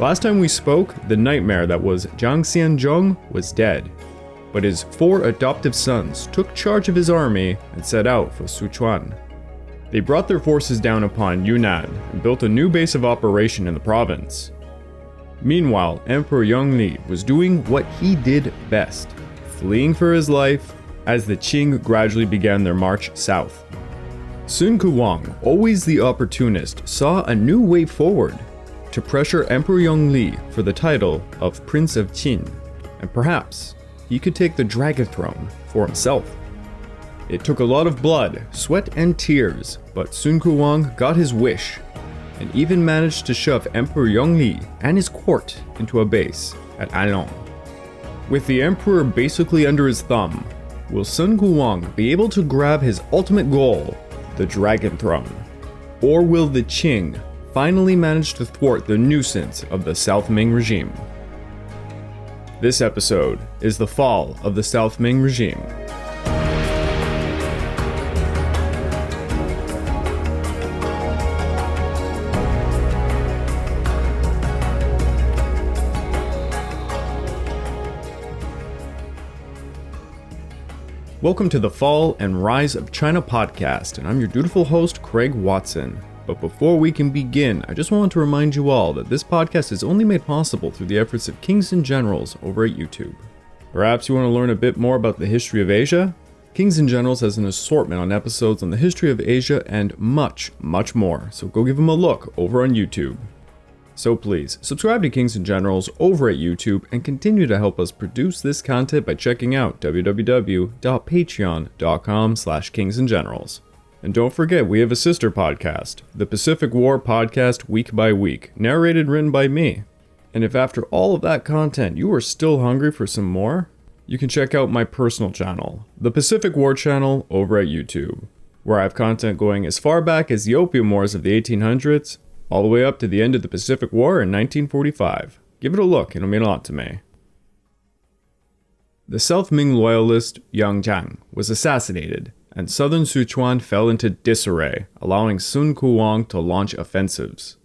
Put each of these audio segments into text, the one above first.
Last time we spoke, the nightmare that was Jiang Xianzhong was dead, but his 4 adoptive sons took charge of his army and set out for Sichuan. They brought their forces down upon Yunnan and built a new base of operation in the province. Meanwhile, Emperor Yongli was doing what he did best, fleeing for his life as the Ching gradually began their march south. Sun Kewang, always the opportunist, saw a new way forward to pressure Emperor Yongli for the title of Prince of Qin, and perhaps he could take the dragon throne for himself. It took a lot of blood, sweat, and tears, but Sun Kewang got his wish, and even managed to shove Emperor Yongli and his court into a base at Anlong. With the emperor basically under his thumb, will Sun Kewang be able to grab his ultimate goal, the dragon throne? Or will the Ching finally manage to thwart the nuisance of the South Ming Regime? This episode is the fall of the South Ming Regime. Welcome to the Fall and Rise of China podcast, and I'm your dutiful host, Craig Watson. But before we can begin, I just want to remind you all that this podcast is only made possible through the efforts of Kings and Generals over at YouTube. Perhaps you want to learn a bit more about the history of Asia? Kings and Generals has an assortment on episodes on the history of Asia and much, much more, so go give them a look over on YouTube. So please, subscribe to Kings and Generals over at YouTube and continue to help us produce this content by checking out www.patreon.com/kingsandgenerals. And don't forget, we have a sister podcast, the Pacific War Podcast Week by Week, narrated and written by me. And if after all of that content you are still hungry for some more, you can check out my personal channel, the Pacific War Channel over at YouTube, where I have content going as far back as the Opium Wars of the 1800s, all the way up to the end of the Pacific War in 1945. Give it a look, it'll mean a lot to me. The South Ming loyalist Yang Zhan was assassinated, and southern Sichuan fell into disarray, allowing Sun Kewang to launch offensives.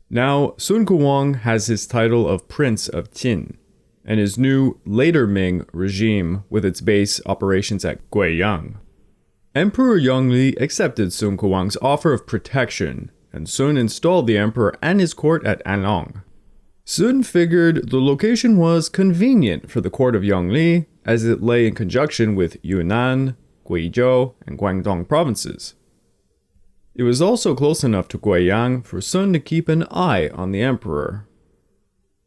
Now, Sun Kewang has his title of Prince of Qin, and his new, later Ming regime with its base operations at Guiyang. Emperor Yongli accepted Sun Kewang's offer of protection, and Sun installed the emperor and his court at Anlong. Sun figured the location was convenient for the court of Yongli, as it lay in conjunction with Yunnan, Guizhou, and Guangdong provinces. It was also close enough to Guiyang for Sun to keep an eye on the emperor.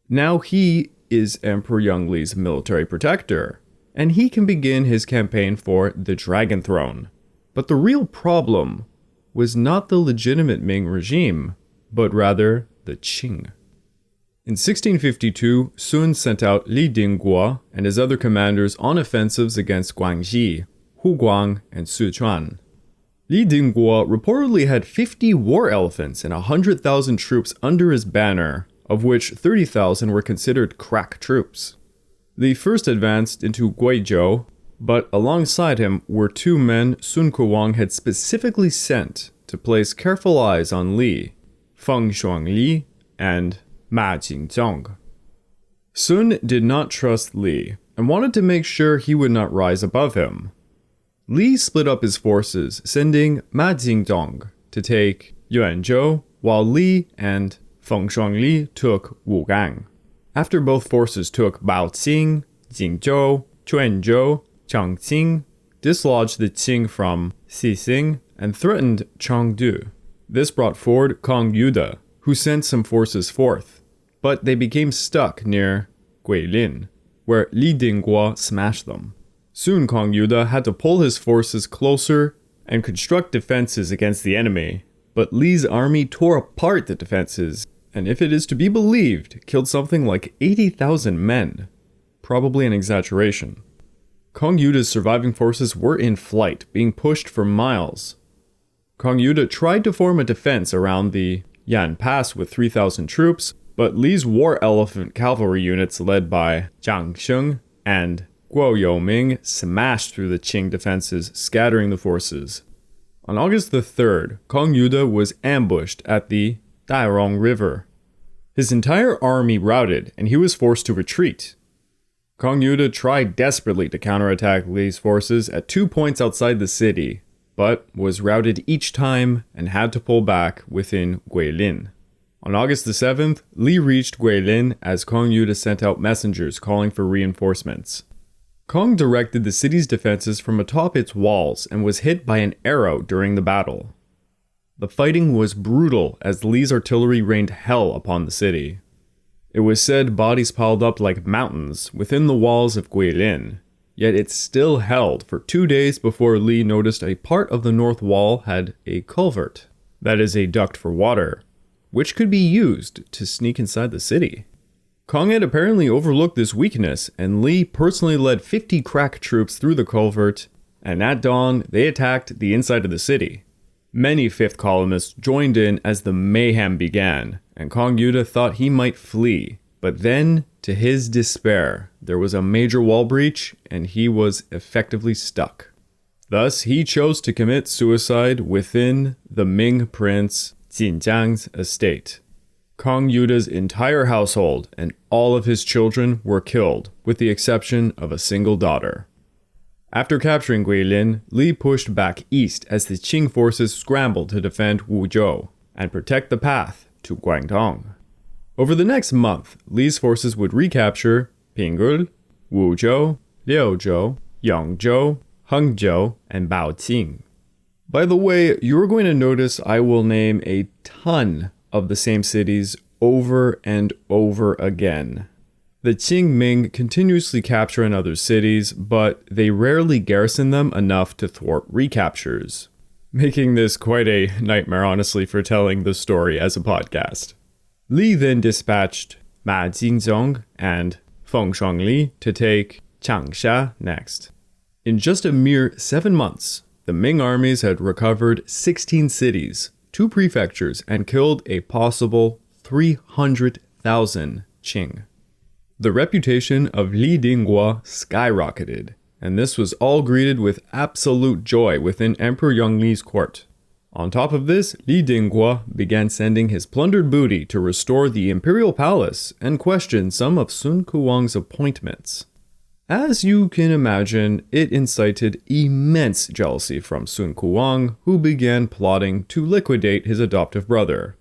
Now he is Emperor Yongli's military protector, and he can begin his campaign for the Dragon Throne. But the real problem was not the legitimate Ming regime, but rather the Qing. In 1652, Sun sent out Li Dingguo and his other commanders on offensives against Guangxi, Huguang, and Sichuan. Li Dingguo reportedly had 50 war elephants and 100,000 troops under his banner, of which 30,000 were considered crack troops. Li first advanced into Guizhou, but alongside him were 2 men Sun Kewang had specifically sent to place careful eyes on Li, Feng Shuangli and Ma Jingzong. Sun did not trust Li and wanted to make sure he would not rise above him. Li split up his forces, sending Ma Jingzong to take Yuanzhou, while Li and Feng Shuangli took Huguang. After both forces took Baoqing, Jingzhou, Quanzhou, Changqing, dislodged the Qing from Xixing, and threatened Chengdu. This brought forward Kong Yude, who sent some forces forth, but they became stuck near Guilin, where Li Dingguo smashed them. Soon Kong Yude had to pull his forces closer and construct defenses against the enemy, but Li's army tore apart the defenses, and if it is to be believed, killed something like 80,000 men. Probably an exaggeration. Kong Yude's surviving forces were in flight, being pushed for miles. Kong Yude tried to form a defense around the Yan Pass with 3,000 troops, but Li's war elephant cavalry units led by Zhang Sheng and Guo Youming smashed through the Qing defenses, scattering the forces. On August the 3rd, Kong Yude was ambushed at the Dairong River. His entire army routed, and he was forced to retreat. Kong Yude tried desperately to counterattack Li's forces at 2 points outside the city, but was routed each time and had to pull back within Guilin. On August the 7th, Li reached Guilin as Kong Yude sent out messengers calling for reinforcements. Kong directed the city's defenses from atop its walls and was hit by an arrow during the battle. The fighting was brutal as Li's artillery rained hell upon the city. It was said bodies piled up like mountains within the walls of Guilin, yet it still held for 2 days before Li noticed a part of the north wall had a culvert, that is a duct for water, which could be used to sneak inside the city. Kong had apparently overlooked this weakness, and Li personally led 50 crack troops through the culvert, and at dawn they attacked the inside of the city. Many 5th columnists joined in as the mayhem began, and Kong Yude thought he might flee, but then, to his despair, there was a major wall breach and he was effectively stuck. Thus, he chose to commit suicide within the Ming prince Jinjiang's estate. Kong Yude's entire household and all of his children were killed, with the exception of a single daughter. After capturing Guilin, Li pushed back east as the Ching forces scrambled to defend Wuzhou and protect the path to Guangdong. Over the next month, Li's forces would recapture Pinggul, Wuzhou, Liuzhou, Yongzhou, Hangzhou, and Baoqing. By the way, you're going to notice I will name a ton of the same cities over and over again. The Qing Ming continuously capture another cities, but they rarely garrison them enough to thwart recaptures, making this quite a nightmare, honestly, for telling the story as a podcast. Li then dispatched Ma Jingzong and Feng Shuangli to take Changsha next. In just a mere 7 months, the Ming armies had recovered 16 cities, 2 prefectures, and killed a possible 300,000 Qing. The reputation of Li Dingguo skyrocketed, and this was all greeted with absolute joy within Emperor Yongli's court. On top of this, Li Dingguo began sending his plundered booty to restore the imperial palace and question some of Sun Kewang's appointments. As you can imagine, it incited immense jealousy from Sun Kewang, who began plotting to liquidate his adoptive brother.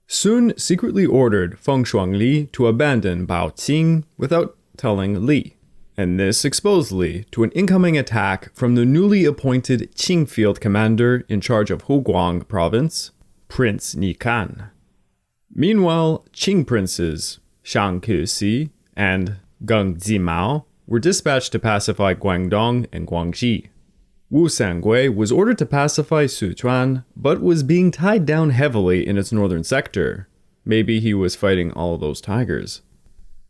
Sun secretly ordered Feng Shuangli to abandon Baoqing without telling Li, and this exposed Li to an incoming attack from the newly appointed Qing field commander in charge of Huguang province, Prince Nikan. Meanwhile, Qing princes Shang Kexi and Geng Zimao were dispatched to pacify Guangdong and Guangxi. Wu Sangui was ordered to pacify Sichuan, but was being tied down heavily in its northern sector. Maybe he was fighting all those tigers.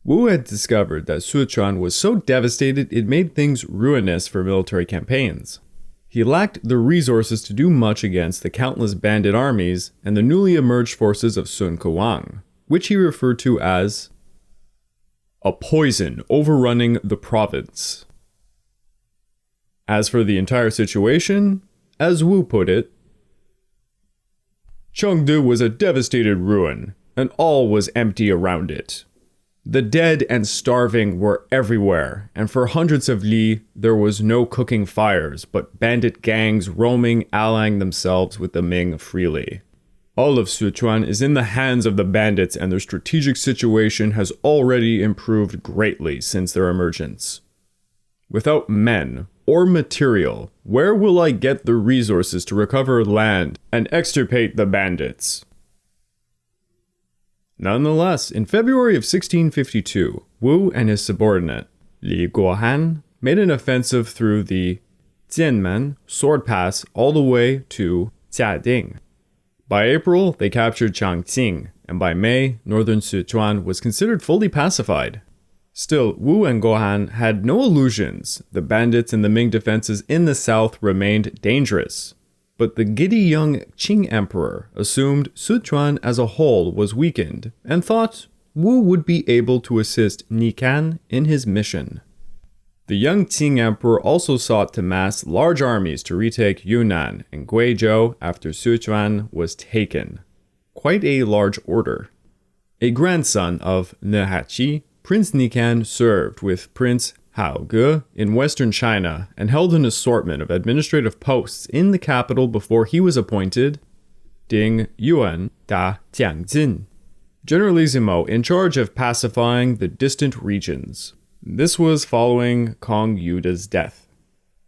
Wu had discovered that Sichuan was so devastated it made things ruinous for military campaigns. He lacked the resources to do much against the countless bandit armies and the newly emerged forces of Sun Kewang, which he referred to as a poison overrunning the province. As for the entire situation, as Wu put it, Chengdu was a devastated ruin, and all was empty around it. The dead and starving were everywhere, and for hundreds of li, there was no cooking fires, but bandit gangs roaming, allying themselves with the Ming freely. All of Sichuan is in the hands of the bandits, and their strategic situation has already improved greatly since their emergence. Without men or material, where will I get the resources to recover land and extirpate the bandits? Nonetheless, in February of 1652, Wu and his subordinate, Li Guohan, made an offensive through the Jianmen sword pass all the way to Jiading. By April, they captured Changqing, and by May, northern Sichuan was considered fully pacified. Still, Wu and Guohan had no illusions. The bandits and the Ming defenses in the south remained dangerous. But the giddy young Qing emperor assumed Sichuan as a whole was weakened and thought Wu would be able to assist Nikan in his mission. The young Qing emperor also sought to mass large armies to retake Yunnan and Guizhou after Sichuan was taken. Quite a large order. A grandson of Nehachi, Prince Nikan served with Prince Huguang in western China and held an assortment of administrative posts in the capital before he was appointed Dingguo and Ba generalissimo in charge of pacifying the distant regions. This was following Kong Yuda's death.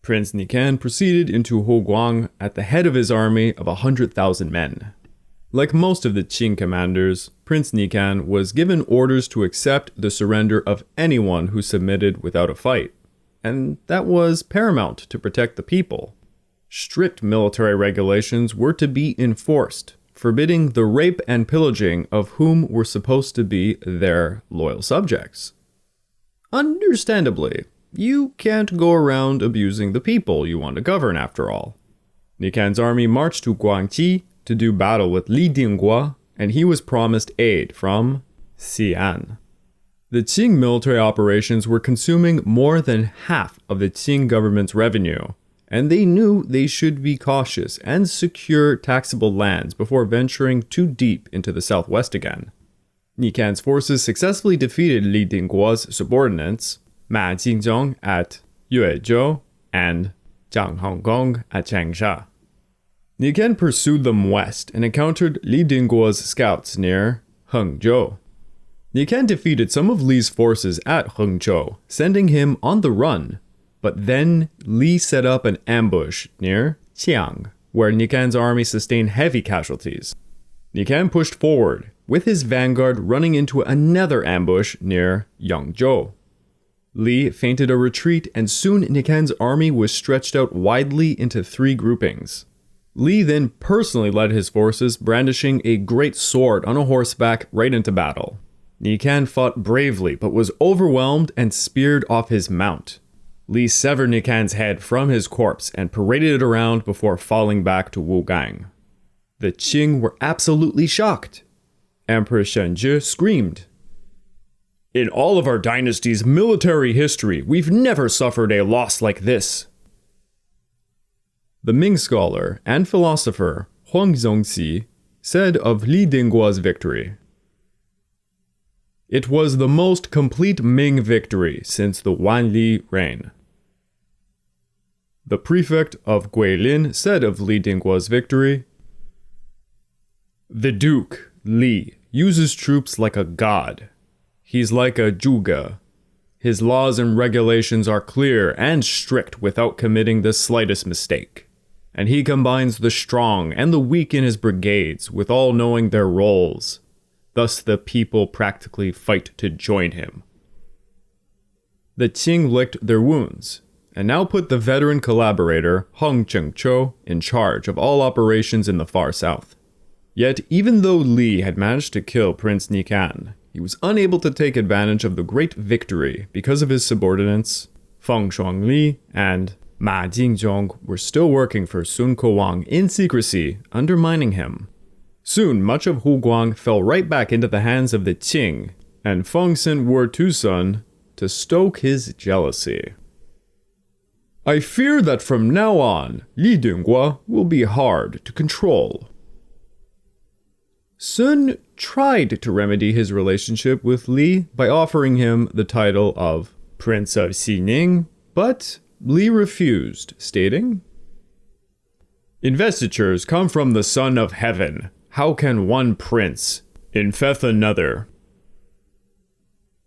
Prince Nikan proceeded into Huguang at the head of his army of 100,000 men. Like most of the Ching commanders, Prince Nikan was given orders to accept the surrender of anyone who submitted without a fight, and that was paramount to protect the people. Strict military regulations were to be enforced, forbidding the rape and pillaging of whom were supposed to be their loyal subjects. Understandably, you can't go around abusing the people you want to govern after all. Nikan's army marched to Guangxi to do battle with Li Dingguo, and he was promised aid from Xi'an. The Qing military operations were consuming more than half of the Qing government's revenue, and they knew they should be cautious and secure taxable lands before venturing too deep into the southwest again. Nikan's forces successfully defeated Li Dingguo's subordinates, Ma Jingzhong at Yuezhou and Zhang Honggong at Changsha. Nikan pursued them west and encountered Li Dingguo's scouts near Hengzhou. Nikan defeated some of Li's forces at Hengzhou, sending him on the run, but then Li set up an ambush near Guiyang, where Nikan's army sustained heavy casualties. Nikan pushed forward, with his vanguard running into another ambush near Yangzhou. Li feinted a retreat, and soon Nikan's army was stretched out widely into 3 groupings. Li then personally led his forces, brandishing a great sword on a horseback right into battle. Nikan fought bravely, but was overwhelmed and speared off his mount. Li severed Nikan's head from his corpse and paraded it around before falling back to Huguang. The Qing were absolutely shocked. Emperor Shenzhi screamed, "In all of our dynasty's military history, we've never suffered a loss like this." The Ming scholar and philosopher Huang Zongxi said of Li Dingguo's victory, "It was the most complete Ming victory since the Wanli reign." The prefect of Guilin said of Li Dingguo's victory, "The Duke, Li, uses troops like a god. He's like a zhuge. His laws and regulations are clear and strict without committing the slightest mistake. And he combines the strong and the weak in his brigades with all knowing their roles. Thus the people practically fight to join him." The Qing licked their wounds, and now put the veteran collaborator Hong Chengchou in charge of all operations in the far south. Yet even though Li had managed to kill Prince Nikan, he was unable to take advantage of the great victory because of his subordinates, Feng Shuangli and Ma Jingzhong were still working for Sun Kewang in secrecy, undermining him. Soon, much of Huguang fell right back into the hands of the Qing, and Feng sent word to Sun to stoke his jealousy. "I fear that from now on, Li Dingguo will be hard to control." Sun tried to remedy his relationship with Li by offering him the title of Prince of Xining, but Li refused, stating, "Investitures come from the Son of Heaven. How can one prince infect another?"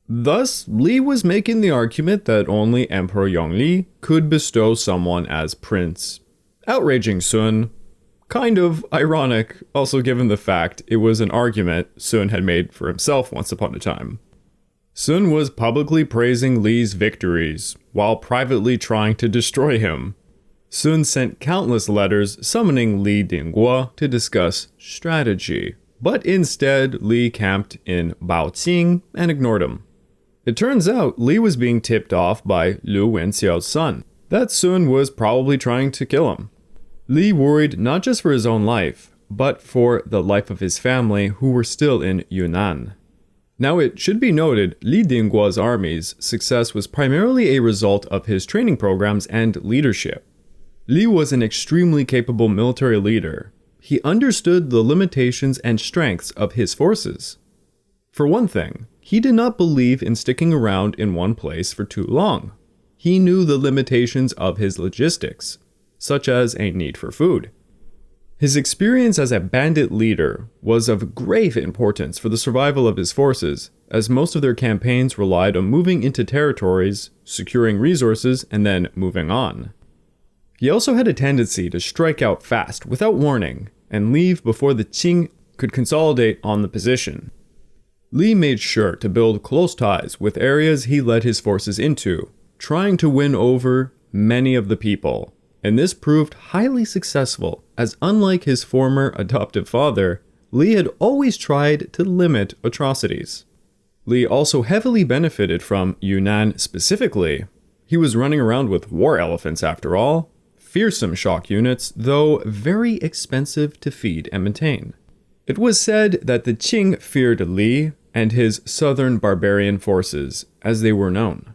Thus, Li was making the argument that only Emperor Yongli could bestow someone as prince, outraging Sun. Kind of ironic, also given the fact it was an argument Sun had made for himself once upon a time. Sun was publicly praising Li's victories, while privately trying to destroy him. Sun sent countless letters summoning Li Dingguo to discuss strategy, but instead Li camped in Baoqing and ignored him. It turns out Li was being tipped off by Lu Wenxiao's son, that Sun was probably trying to kill him. Li worried not just for his own life, but for the life of his family who were still in Yunnan. Now it should be noted, Li Dingguo's army's success was primarily a result of his training programs and leadership. Li was an extremely capable military leader. He understood the limitations and strengths of his forces. For one thing, he did not believe in sticking around in one place for too long. He knew the limitations of his logistics, such as a need for food. His experience as a bandit leader was of grave importance for the survival of his forces, as most of their campaigns relied on moving into territories, securing resources, and then moving on. He also had a tendency to strike out fast without warning and leave before the Ching could consolidate on the position. Li made sure to build close ties with areas he led his forces into, trying to win over many of the people, and this proved highly successful, as unlike his former adoptive father, Li had always tried to limit atrocities. Li also heavily benefited from Yunnan specifically. He was running around with war elephants after all, fearsome shock units, though very expensive to feed and maintain. It was said that the Qing feared Li and his southern barbarian forces, as they were known.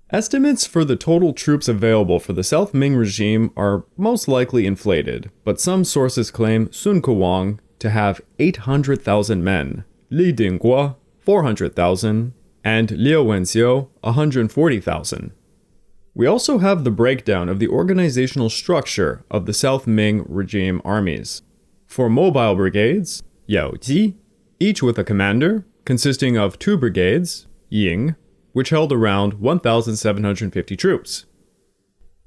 Estimates for the total troops available for the South Ming Regime are most likely inflated, but some sources claim Sun Kewang to have 800,000 men, Li Dingguo 400,000, and Liu Wenxiu 140,000. We also have the breakdown of the organizational structure of the South Ming Regime armies. For mobile brigades, Yaoji, each with a commander, consisting of 2 brigades, Ying, which held around 1,750 troops.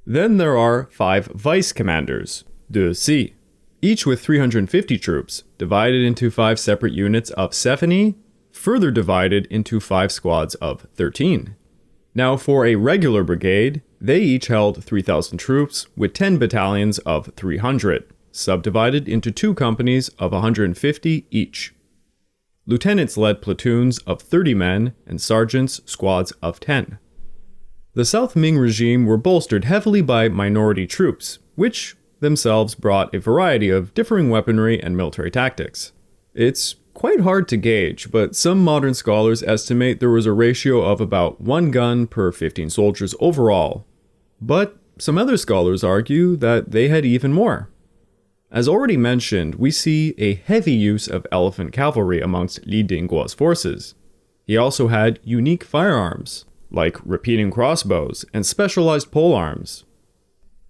Then there are 5 vice commanders, De Si, each with 350 troops, divided into 5 separate units of 70, further divided into 5 squads of 13. Now for a regular brigade, they each held 3,000 troops with 10 battalions of 300, subdivided into 2 companies of 150 each. Lieutenants led platoons of 30 men and sergeants squads of 10. The South Ming regime were bolstered heavily by minority troops, which themselves brought a variety of differing weaponry and military tactics. It's quite hard to gauge, but some modern scholars estimate there was a ratio of about 1 gun per 15 soldiers overall. But some other scholars argue that they had even more. As already mentioned, we see a heavy use of elephant cavalry amongst Li Dingguo's forces. He also had unique firearms, like repeating crossbows and specialized polearms.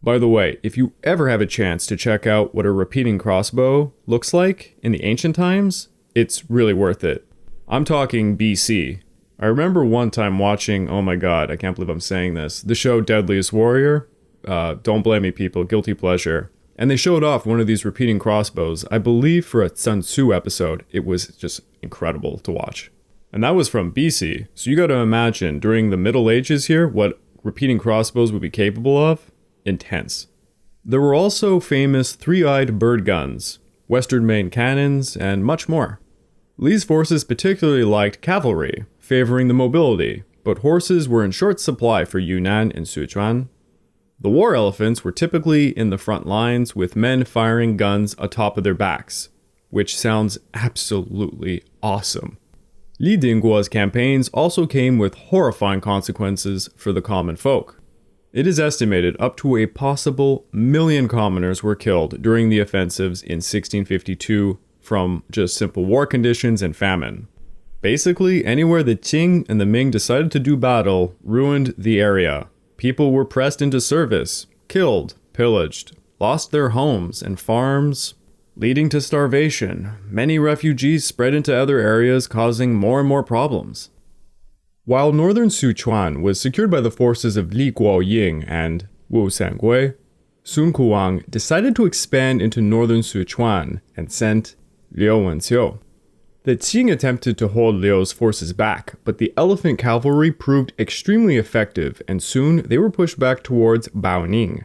By the way, if you ever have a chance to check out what a repeating crossbow looks like in the ancient times, it's really worth it. I'm talking BC. I remember one time watching, oh my god, I can't believe I'm saying this, the show Deadliest Warrior. Don't blame me, people, guilty pleasure. And they showed off one of these repeating crossbows, I believe for a Sun Tzu episode. It was just incredible to watch. And that was from BC, so you gotta imagine, during the Middle Ages here, what repeating crossbows would be capable of? Intense. There were also famous 3-eyed bird guns, western main cannons, and much more. Li's forces particularly liked cavalry, favoring the mobility, but horses were in short supply for Yunnan and Sichuan. The war elephants were typically in the front lines with men firing guns atop of their backs, which sounds absolutely awesome. Li Dingguo's campaigns also came with horrifying consequences for the common folk. It is estimated up to a possible 1 million commoners were killed during the offensives in 1652 from just simple war conditions and famine. Basically, anywhere the Ching and the Ming decided to do battle ruined the area. People were pressed into service, killed, pillaged, lost their homes and farms, leading to starvation. Many refugees spread into other areas, causing more and more problems. While northern Sichuan was secured by the forces of Li Guoying and Wu Sangui, Sun Kewang decided to expand into northern Sichuan and sent Liu Wenxiu. The Qing attempted to hold Liu's forces back, but the elephant cavalry proved extremely effective, and soon they were pushed back towards Baoning.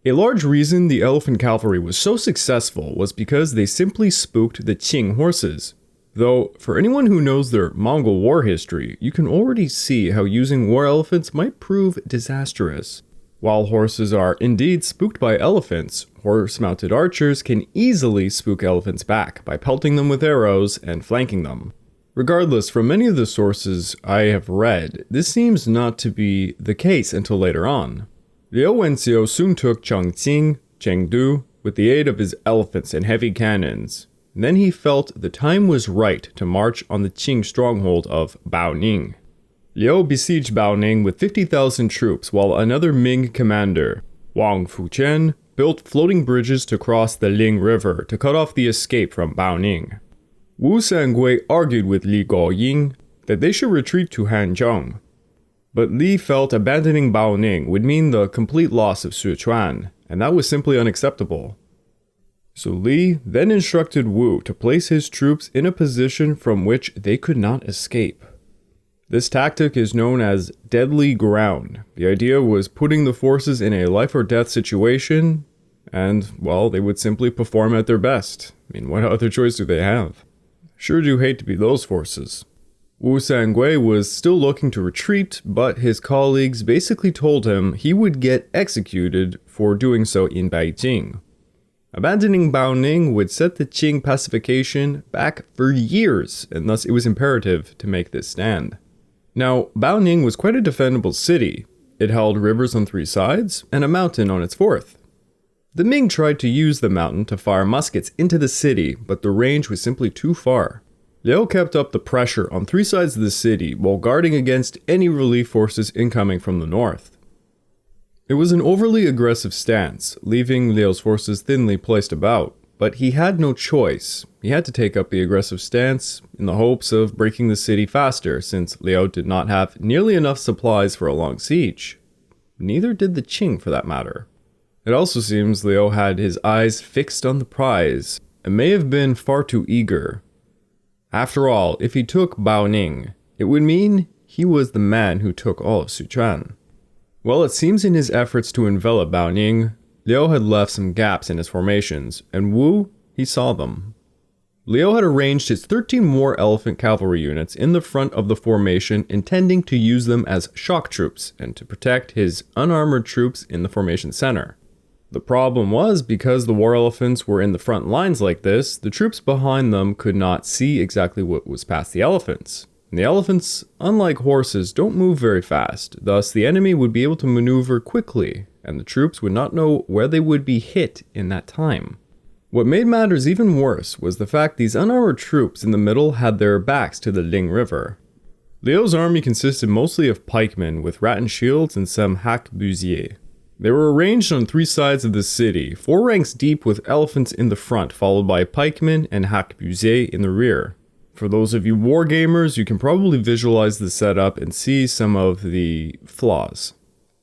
A large reason the elephant cavalry was so successful was because they simply spooked the Qing horses. Though, for anyone who knows their Mongol war history, you can already see how using war elephants might prove disastrous. While horses are indeed spooked by elephants, horse-mounted archers can easily spook elephants back by pelting them with arrows and flanking them. Regardless, from many of the sources I have read, this seems not to be the case until later on. Liu Wenxiu soon took Chongqing, Chengdu, with the aid of his elephants and heavy cannons. Then he felt the time was right to march on the Ching stronghold of Baoning. Liu besieged Baoning with 50,000 troops, while another Ming commander, Wang Fuqian, built floating bridges to cross the Ling River to cut off the escape from Baoning. Wu Sangui argued with Li Guiyang that they should retreat to Hanzhong. But Li felt abandoning Baoning would mean the complete loss of Sichuan, and that was simply unacceptable. So Li then instructed Wu to place his troops in a position from which they could not escape. This tactic is known as deadly ground. The idea was putting the forces in a life or death situation, and, well, they would simply perform at their best. I mean, what other choice do they have? Sure do hate to be those forces. Wu Sangui was still looking to retreat, but his colleagues basically told him he would get executed for doing so in Beijing. Abandoning Baoning would set the Qing pacification back for years, and thus it was imperative to make this stand. Now, Baoning was quite a defendable city. It held rivers on 3 sides and a mountain on its 4th. The Ming tried to use the mountain to fire muskets into the city, but the range was simply too far. Liu kept up the pressure on 3 sides of the city while guarding against any relief forces incoming from the north. It was an overly aggressive stance, leaving Liu's forces thinly placed about, but he had no choice. He had to take up the aggressive stance in the hopes of breaking the city faster, since Liu did not have nearly enough supplies for a long siege. Neither did the Qing, for that matter. It also seems Liu had his eyes fixed on the prize, and may have been far too eager. After all, if he took Baoning, it would mean he was the man who took all of Sichuan. Well, it seems in his efforts to envelop Baoning, Liu had left some gaps in his formations, and Wu, he saw them. Liu had arranged his 13 war elephant cavalry units in the front of the formation, intending to use them as shock troops and to protect his unarmored troops in the formation center. The problem was, because the war elephants were in the front lines like this, the troops behind them could not see exactly what was past the elephants. And the elephants, unlike horses, don't move very fast, thus the enemy would be able to maneuver quickly, and the troops would not know where they would be hit in that time. What made matters even worse was the fact these unarmored troops in the middle had their backs to the Ling River. Liu's army consisted mostly of pikemen with rattan shields and some harquebusiers. They were arranged on 3 sides of the city, 4 ranks deep with elephants in the front, followed by pikemen and harquebusiers in the rear. For those of you wargamers, you can probably visualize the setup and see some of the flaws.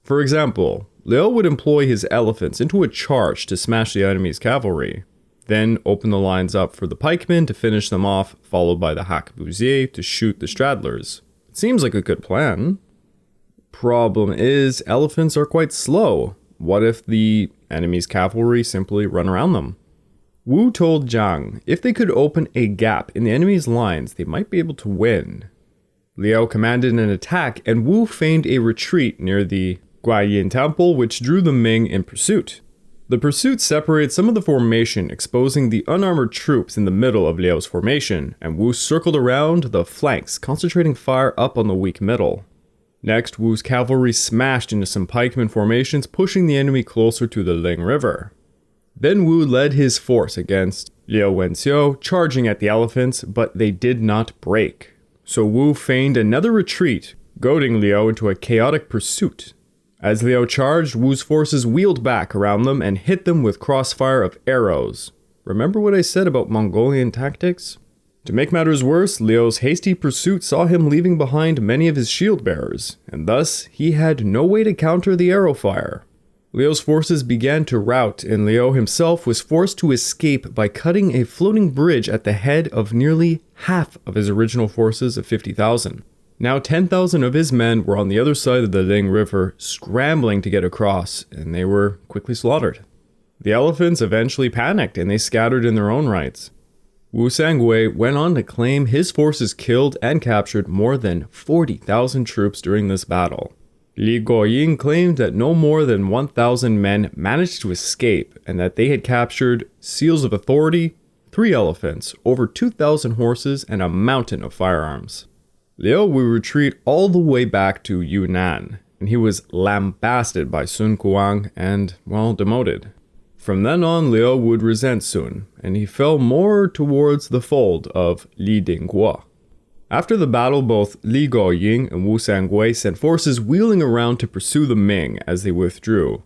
For example, Liu would employ his elephants into a charge to smash the enemy's cavalry, then open the lines up for the pikemen to finish them off, followed by the harquebusiers to shoot the straddlers. It seems like a good plan. Problem is, elephants are quite slow. What if the enemy's cavalry simply run around them? Wu told Zhang if they could open a gap in the enemy's lines, they might be able to win. Liu commanded an attack, and Wu feigned a retreat near the Guiyang temple, which drew the Ming in pursuit. The pursuit separated some of the formation, exposing the unarmored troops in the middle of Liu's formation, and Wu circled around the flanks, concentrating fire up on the weak middle. Next, Wu's cavalry smashed into some pikemen formations, pushing the enemy closer to the Ling River. Then Wu led his force against Liu Wenxiu, charging at the elephants, but they did not break. So Wu feigned another retreat, goading Liu into a chaotic pursuit. As Liu charged, Wu's forces wheeled back around them and hit them with crossfire of arrows. Remember what I said about Mongolian tactics? To make matters worse, Liu's hasty pursuit saw him leaving behind many of his shield bearers, and thus he had no way to counter the arrow fire. Liu's forces began to rout, and Liu himself was forced to escape by cutting a floating bridge at the head of nearly half of his original forces of 50,000. Now 10,000 of his men were on the other side of the Ling River, scrambling to get across, and they were quickly slaughtered. The elephants eventually panicked, and they scattered in their own rights. Wu Sangui went on to claim his forces killed and captured more than 40,000 troops during this battle. Li Guiyang claimed that no more than 1,000 men managed to escape, and that they had captured seals of authority, 3 elephants, over 2,000 horses, and a mountain of firearms. Liu would retreat all the way back to Yunnan, and he was lambasted by Sun Kewang and, well, demoted. From then on, Liu would resent Sun, and he fell more towards the fold of Li Dingguo. After the battle, both Li Guiyang and Wu Sangui sent forces wheeling around to pursue the Ming as they withdrew.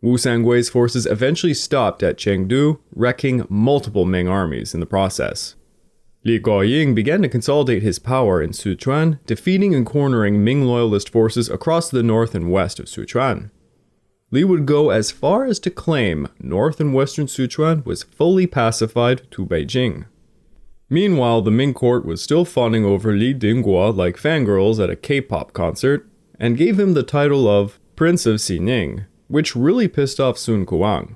Wu Sangui's forces eventually stopped at Chengdu, wrecking multiple Ming armies in the process. Li Guiyang began to consolidate his power in Sichuan, defeating and cornering Ming loyalist forces across the north and west of Sichuan. Li would go as far as to claim north and western Sichuan was fully pacified to Beijing. Meanwhile, the Ming court was still fawning over Li Dingguo like fangirls at a K-pop concert, and gave him the title of Prince of Xining, which really pissed off Sun Kewang.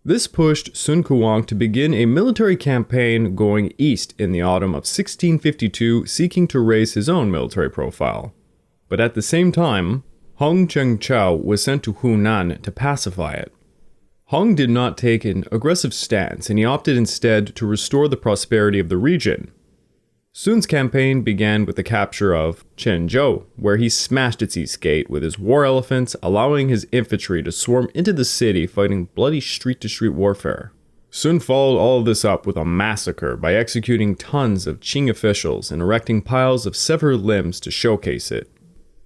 This pushed Sun Kewang to begin a military campaign going east in the autumn of 1652, seeking to raise his own military profile. But at the same time, Hong Chengchao was sent to Hunan to pacify it. Hong did not take an aggressive stance, and he opted instead to restore the prosperity of the region. Sun's campaign began with the capture of Quanzhou, where he smashed its east gate with his war elephants, allowing his infantry to swarm into the city fighting bloody street-to-street warfare. Sun followed all of this up with a massacre by executing tons of Ching officials and erecting piles of severed limbs to showcase it.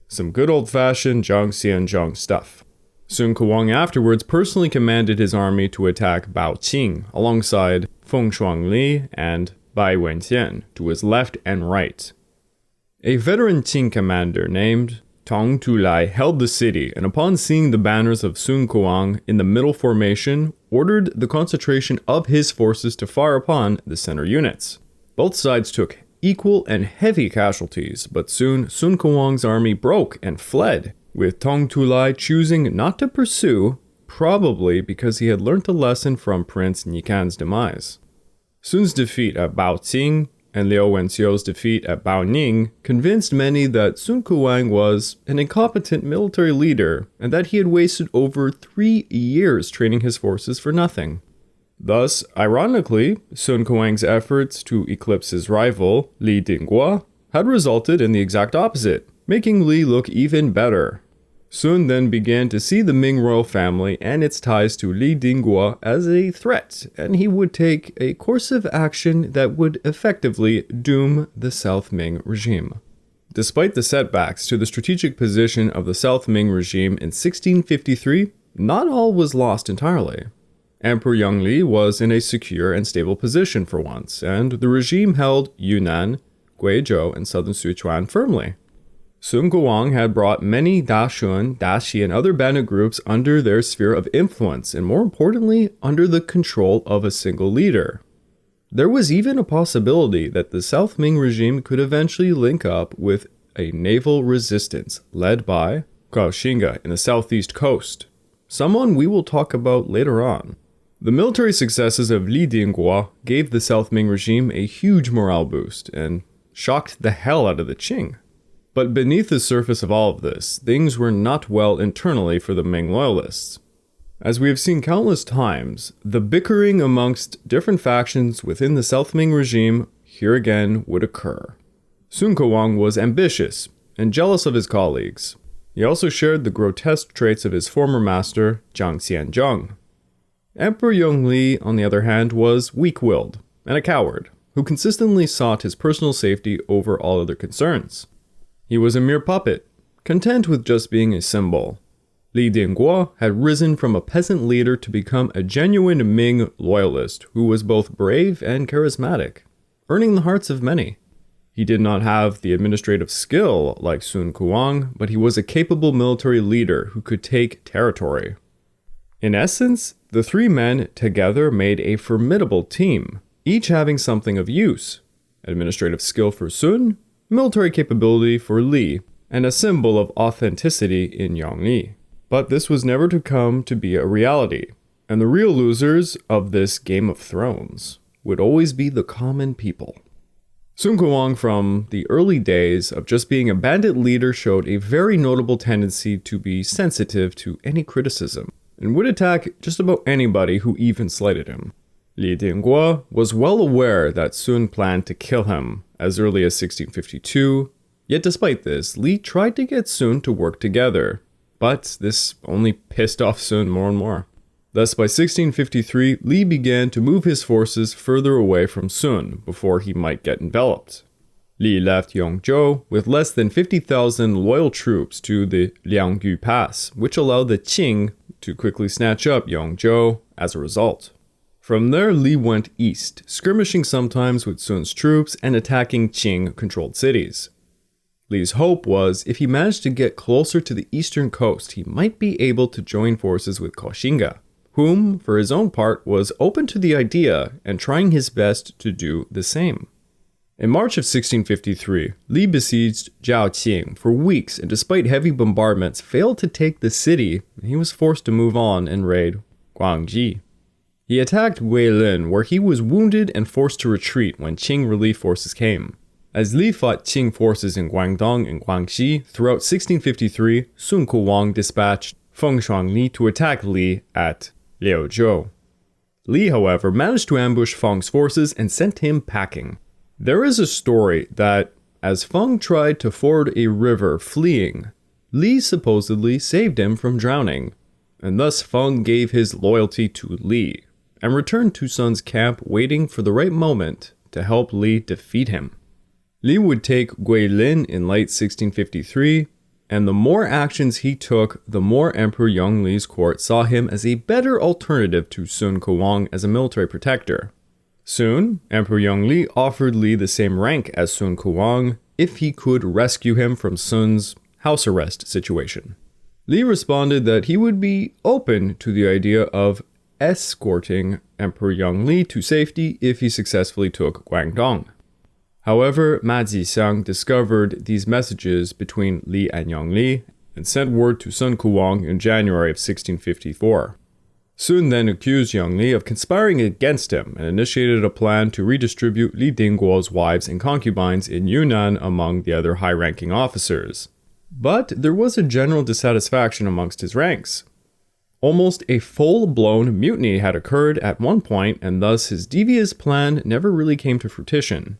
Some good old-fashioned Zhang stuff. Sun Kewang afterwards personally commanded his army to attack Baoqing alongside Feng Shuangli and Bai Wenxian to his left and right. A veteran Qing commander named Tong Tulai held the city, and upon seeing the banners of Sun Kewang in the middle formation, ordered the concentration of his forces to fire upon the center units. Both sides took equal and heavy casualties, but soon Sun Kewang's army broke and fled, with Tong Tulai choosing not to pursue, probably because he had learnt a lesson from Prince Nikan's demise. Sun's defeat at Baoqing and Liu Wenxiu's defeat at Baoning convinced many that Sun Kewang was an incompetent military leader and that he had wasted over 3 years training his forces for nothing. Thus, ironically, Sun Kewang's efforts to eclipse his rival, Li Dingguo, had resulted in the exact opposite, making Li look even better. Sun then began to see the Ming royal family and its ties to Li Dingguo as a threat, and he would take a course of action that would effectively doom the South Ming regime. Despite the setbacks to the strategic position of the South Ming regime in 1653, not all was lost entirely. Emperor Yongli was in a secure and stable position for once, and the regime held Yunnan, Guizhou, and southern Sichuan firmly. Sun Kewang had brought many Dashun, Dashi, and other bandit groups under their sphere of influence, and more importantly, under the control of a single leader. There was even a possibility that the South Ming regime could eventually link up with a naval resistance led by Guangxi in the southeast coast, someone we will talk about later on. The military successes of Li Dingguo gave the South Ming regime a huge morale boost and shocked the hell out of the Ching. But beneath the surface of all of this, things were not well internally for the Ming loyalists. As we have seen countless times, the bickering amongst different factions within the South Ming regime here again would occur. Sun Kewang was ambitious and jealous of his colleagues. He also shared the grotesque traits of his former master, Jiang Xianzhong. Emperor Yongli, on the other hand, was weak-willed and a coward, who consistently sought his personal safety over all other concerns. He was a mere puppet, content with just being a symbol. Li Dingguo had risen from a peasant leader to become a genuine Ming loyalist who was both brave and charismatic, earning the hearts of many. He did not have the administrative skill like Sun Kewang, but he was a capable military leader who could take territory. In essence, the three men together made a formidable team, each having something of use: administrative skill for Sun, military capability for Li, and a symbol of authenticity in Yongli. But this was never to come to be a reality, and the real losers of this Game of Thrones would always be the common people. Sun Kewang, from the early days of just being a bandit leader, showed a very notable tendency to be sensitive to any criticism, and would attack just about anybody who even slighted him. Li Dingguo was well aware that Sun planned to kill him as early as 1652, yet despite this, Li tried to get Sun to work together, but this only pissed off Sun more and more. Thus, by 1653, Li began to move his forces further away from Sun before he might get enveloped. Li left Yongzhou with less than 50,000 loyal troops to the Liangyu Pass, which allowed the Ching to quickly snatch up Yongzhou as a result. From there, Li went east, skirmishing sometimes with Sun's troops and attacking Qing-controlled cities. Li's hope was, if he managed to get closer to the eastern coast, he might be able to join forces with Koxinga, whom, for his own part, was open to the idea and trying his best to do the same. In March of 1653, Li besieged Zhaoqing for weeks and despite heavy bombardments failed to take the city, and he was forced to move on and raid Guangxi. He attacked Guilin, where he was wounded and forced to retreat when Qing relief forces came. As Li fought Qing forces in Guangdong and Guangxi, throughout 1653, Sun Kewang dispatched Feng Shuangli to attack Li at Liuzhou. Li, however, managed to ambush Feng's forces and sent him packing. There is a story that, as Feng tried to ford a river fleeing, Li supposedly saved him from drowning, and thus Feng gave his loyalty to Li, and returned to Sun's camp waiting for the right moment to help Li defeat him. Li would take Guilin in late 1653, and the more actions he took, the more Emperor Yongli's court saw him as a better alternative to Sun Kewang as a military protector. Soon, Emperor Yongli offered Li the same rank as Sun Kewang if he could rescue him from Sun's house arrest situation. Li responded that he would be open to the idea of escorting Emperor Yongli to safety if he successfully took Guangdong. However, Ma Zhixiang discovered these messages between Li and Yongli and sent word to Sun Kewang in January of 1654. Sun then accused Yongli of conspiring against him and initiated a plan to redistribute Li Dingguo's wives and concubines in Yunnan among the other high-ranking officers. But there was a general dissatisfaction amongst his ranks. Almost a full-blown mutiny had occurred at one point, and thus his devious plan never really came to fruition.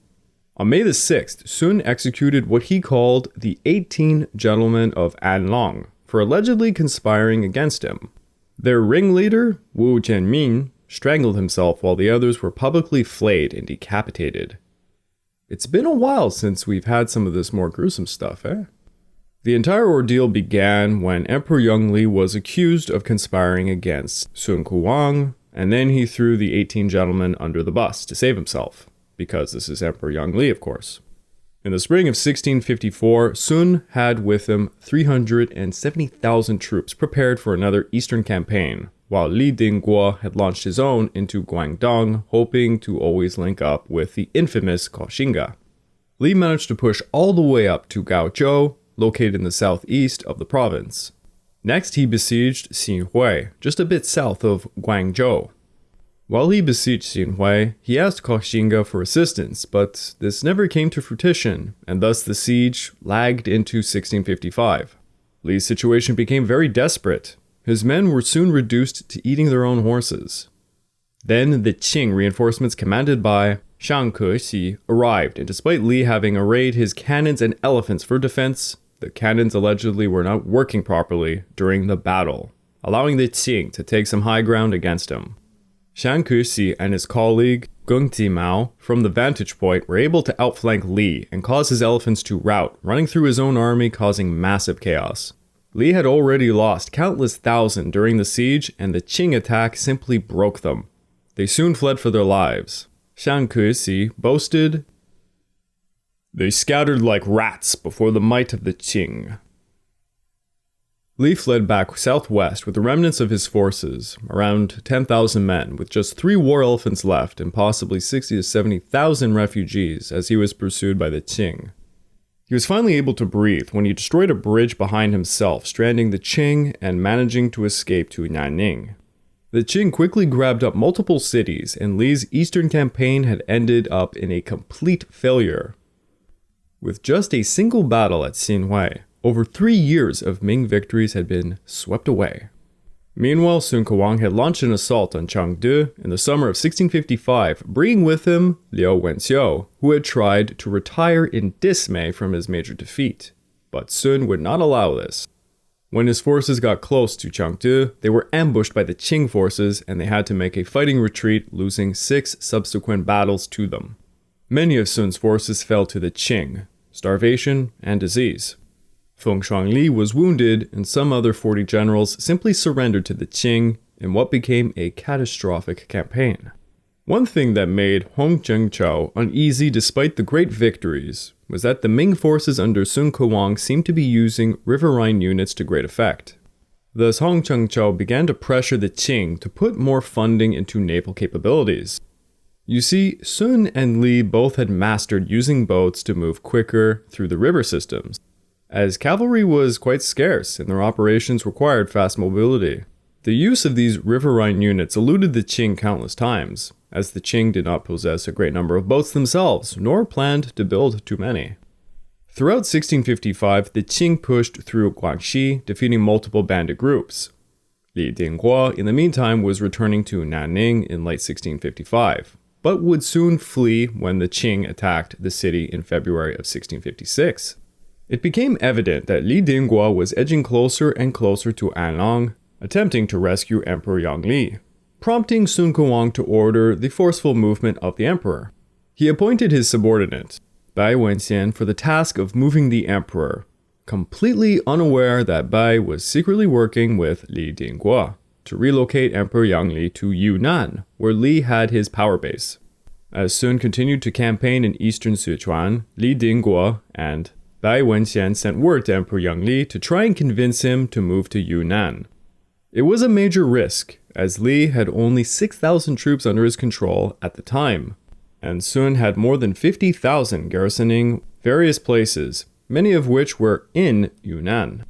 On May the 6th, Sun executed what he called the 18 Gentlemen of Anlong for allegedly conspiring against him. Their ringleader, Wu Jianmin, strangled himself while the others were publicly flayed and decapitated. It's been a while since we've had some of this more gruesome stuff, eh? The entire ordeal began when Emperor Yongli was accused of conspiring against Sun Kewang, and then he threw the 18 gentlemen under the bus to save himself, because this is Emperor Yongli, of course. In the spring of 1654, Sun had with him 370,000 troops prepared for another eastern campaign, while Li Dingguo had launched his own into Guangdong, hoping to always link up with the infamous Koxinga. Li managed to push all the way up to Gaozhou, located in the southeast of the province. Next, he besieged Xinhui, just a bit south of Guangzhou. While he besieged Xinhui, he asked Koxinga for assistance, but this never came to fruition, and thus the siege lagged into 1655. Li's situation became very desperate. His men were soon reduced to eating their own horses. Then the Qing reinforcements commanded by Shang Kexi arrived, and despite Li having arrayed his cannons and elephants for defense, the cannons allegedly were not working properly during the battle, allowing the Qing to take some high ground against him. Shang Kexi and his colleague Geng Zimao from the vantage point were able to outflank Li and cause his elephants to rout, running through his own army, causing massive chaos. Li had already lost countless thousand during the siege, and the Qing attack simply broke them. They soon fled for their lives. Shang Kexi boasted, "They scattered like rats before the might of the Qing." Li fled back southwest with the remnants of his forces, around 10,000 men, with just 3 war elephants left and possibly 60 to 70,000 refugees as he was pursued by the Qing. He was finally able to breathe when he destroyed a bridge behind himself, stranding the Qing and managing to escape to Nanning. The Qing quickly grabbed up multiple cities, and Li's eastern campaign had ended up in a complete failure. With just a single battle at Xinhui, over 3 years of Ming victories had been swept away. Meanwhile, Sun Kewang had launched an assault on Chengde in the summer of 1655, bringing with him Liu Wenxiu, who had tried to retire in dismay from his major defeat. But Sun would not allow this. When his forces got close to Chengdu, they were ambushed by the Qing forces and they had to make a fighting retreat, losing 6 subsequent battles to them. Many of Sun's forces fell to the Qing, starvation and disease. Feng Shuangli was wounded, and some other 40 generals simply surrendered to the Qing in what became a catastrophic campaign. One thing that made Hong Zhengzhou uneasy despite the great victories was that the Ming forces under Sun Kewang seemed to be using riverine units to great effect. Thus Hong Zhengzhou began to pressure the Qing to put more funding into naval capabilities. You see, Sun and Li both had mastered using boats to move quicker through the river systems, as cavalry was quite scarce and their operations required fast mobility. The use of these riverine units eluded the Qing countless times, as the Qing did not possess a great number of boats themselves, nor planned to build too many. Throughout 1655, the Qing pushed through Guangxi, defeating multiple bandit groups. Li Dingguo, in the meantime, was returning to Nanning in late 1655, but would soon flee when the Qing attacked the city in February of 1656. It became evident that Li Dingguo was edging closer and closer to Anlong, attempting to rescue Emperor Yongli, prompting Sun Kewang to order the forceful movement of the emperor. He appointed his subordinate, Bai Wenxian, for the task of moving the emperor, completely unaware that Bai was secretly working with Li Dingguo to relocate Emperor Yongli to Yunnan, where Li had his power base. As Sun continued to campaign in eastern Sichuan, Li Dingguo and Bai Wenxian sent word to Emperor Yongli to try and convince him to move to Yunnan. It was a major risk, as Li had only 6,000 troops under his control at the time, and Sun had more than 50,000 garrisoning various places, many of which were in Yunnan.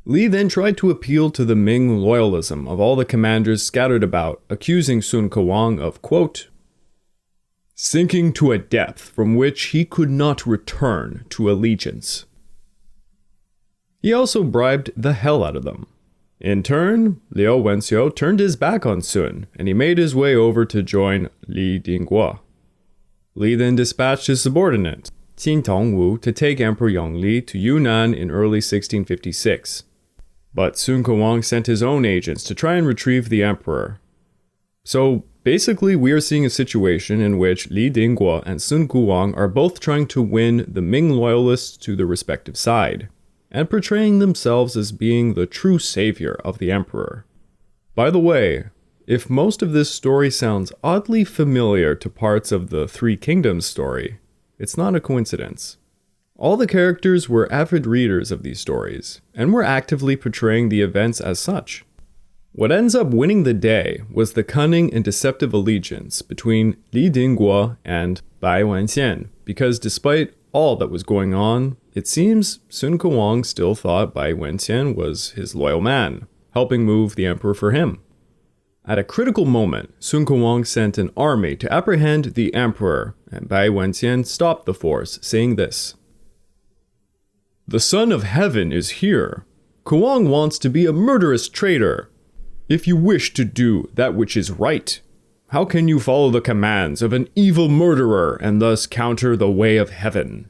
Li then tried to appeal to the Ming loyalism of all the commanders scattered about, accusing Sun Kewang of, quote, sinking to a depth from which he could not return to allegiance. He also bribed the hell out of them. In turn, Liu Wenxiu turned his back on Sun, and he made his way over to join Li Dingguo. Li then dispatched his subordinate, Qin Tongwu, to take Emperor Yongli to Yunnan in early 1656. But Sun Kewang sent his own agents to try and retrieve the emperor. So basically, we are seeing a situation in which Li Dingguo and Sun Kewang are both trying to win the Ming loyalists to their respective side, and portraying themselves as being the true savior of the emperor. By the way, if most of this story sounds oddly familiar to parts of the Three Kingdoms story, it's not a coincidence. All the characters were avid readers of these stories, and were actively portraying the events as such. What ends up winning the day was the cunning and deceptive allegiance between Li Dingguo and Bai Wenxian, because despite all that was going on, it seems Sun Kewang still thought Bai Wenxian was his loyal man, helping move the emperor for him. At a critical moment, Sun Kewang sent an army to apprehend the emperor, and Bai Wenxian stopped the force, saying this: "The Son of Heaven is here. Kewang wants to be a murderous traitor. If you wish to do that which is right, how can you follow the commands of an evil murderer and thus counter the way of heaven?"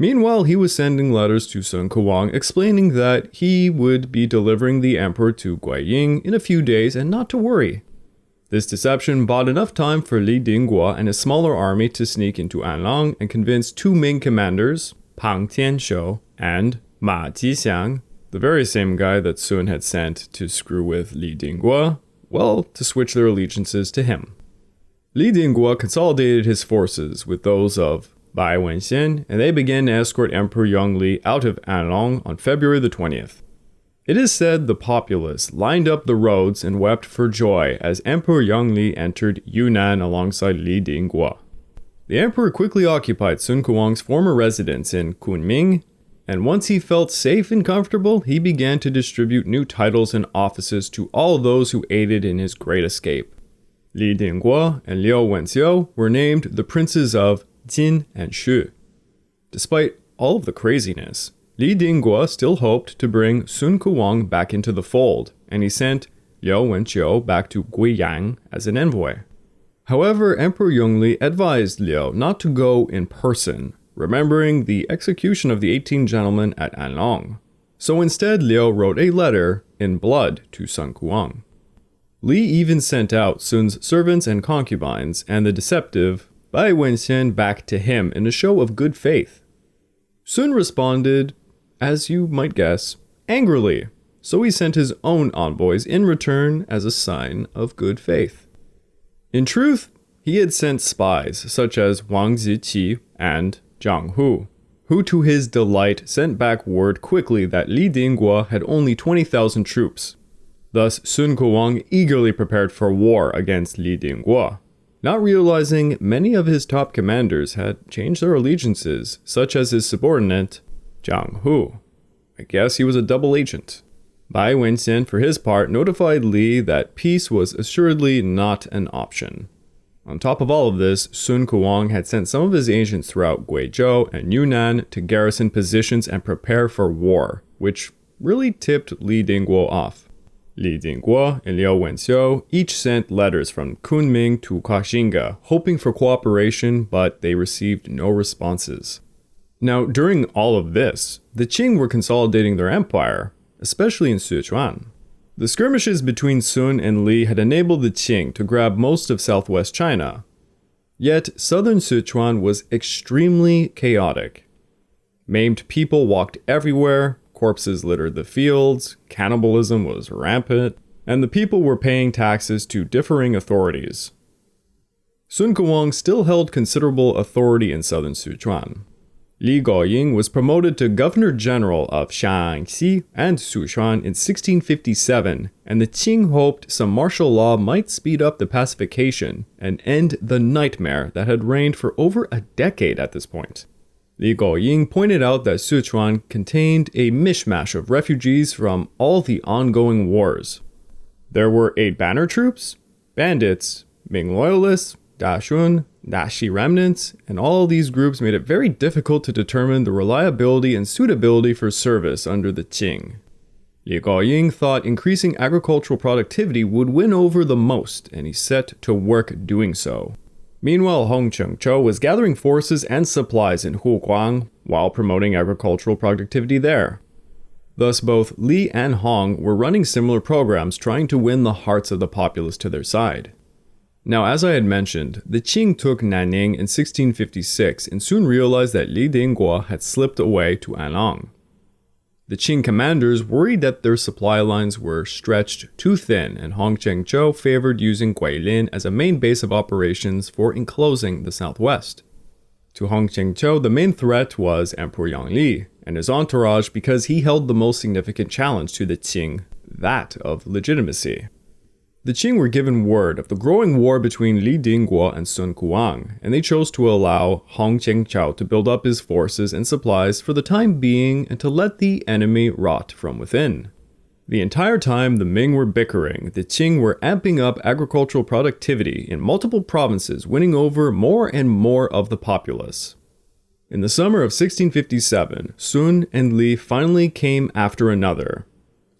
Meanwhile, he was sending letters to Sun Kewang explaining that he would be delivering the emperor to Guiyang in a few days and not to worry. This deception bought enough time for Li Dingguo and his smaller army to sneak into Anlong and convince two Ming commanders, Pang Tianshou and Ma Jixiang, the very same guy that Sun had sent to screw with Li Dingguo, well, to switch their allegiances to him. Li Dingguo consolidated his forces with those of Bai Wenxian, and they began to escort Emperor Yongli out of Anlong on February the 20th. It is said the populace lined up the roads and wept for joy as Emperor Yongli entered Yunnan alongside Li Dingguo. The emperor quickly occupied Sun Kewang's former residence in Kunming, and once he felt safe and comfortable, he began to distribute new titles and offices to all those who aided in his great escape. Li Dingguo and Liu Wenxiu were named the princes of Jin and Shu. Despite all of the craziness, Li Dingguo still hoped to bring Sun Kewang back into the fold, and he sent Liu Wenxiu back to Guiyang as an envoy. However, Emperor Yongli advised Liu not to go in person, remembering the execution of the 18 gentlemen at Anlong, So instead, Liu wrote a letter in blood to Sun Kewang. Li even sent out Sun's servants and concubines and the deceptive Bai Wenxian back to him in a show of good faith. Sun responded, as you might guess, angrily, so he sent his own envoys in return as a sign of good faith. In truth, he had sent spies such as Wang Ziqi and Zhang Hu, who to his delight sent back word quickly that Li Dingguo had only 20,000 troops. Thus, Sun Kewang eagerly prepared for war against Li Dingguo, not realizing many of his top commanders had changed their allegiances, such as his subordinate, Zhang Hu. I guess he was a double agent. Bai Wenxian, for his part, notified Li that peace was assuredly not an option. On top of all of this, Sun Kewang had sent some of his agents throughout Guizhou and Yunnan to garrison positions and prepare for war, which really tipped Li Dingguo off. Li Dingguo and Liu Wenxiu each sent letters from Kunming to Kaxinga, hoping for cooperation, but they received no responses. Now, during all of this, the Ching were consolidating their empire, especially in Sichuan. The skirmishes between Sun and Li had enabled the Qing to grab most of southwest China. Yet, southern Sichuan was extremely chaotic. Maimed people walked everywhere, corpses littered the fields, cannibalism was rampant, and the people were paying taxes to differing authorities. Sun Kewang still held considerable authority in southern Sichuan. Li Guiyang was promoted to governor-general of Guangxi and Sichuan in 1657, and the Qing hoped some martial law might speed up the pacification and end the nightmare that had reigned for over a decade at this point. Li Guiyang pointed out that Sichuan contained a mishmash of refugees from all the ongoing wars. There were 8 banner troops, bandits, Ming loyalists, Dachun, Naxi remnants, and all these groups made it very difficult to determine the reliability and suitability for service under the Qing. Li Guiyang thought increasing agricultural productivity would win over the most, and he set to work doing so. Meanwhile, Hong Chengzhou was gathering forces and supplies in Huguang while promoting agricultural productivity there. Thus, both Li and Hong were running similar programs trying to win the hearts of the populace to their side. Now, as I had mentioned, the Qing took Nanning in 1656 and soon realized that Li Dingguo had slipped away to Anong. The Qing commanders worried that their supply lines were stretched too thin, and Hong Chengzhou favored using Guilin as a main base of operations for enclosing the southwest. To Hong Chengzhou, the main threat was Emperor Yongli and his entourage because he held the most significant challenge to the Qing, that of legitimacy. The Qing were given word of the growing war between Li Dingguo and Sun Kewang, and they chose to allow Hong Chengzhou to build up his forces and supplies for the time being and to let the enemy rot from within. The entire time the Ming were bickering, the Qing were amping up agricultural productivity in multiple provinces, winning over more and more of the populace. In the summer of 1657, Sun and Li finally came after another.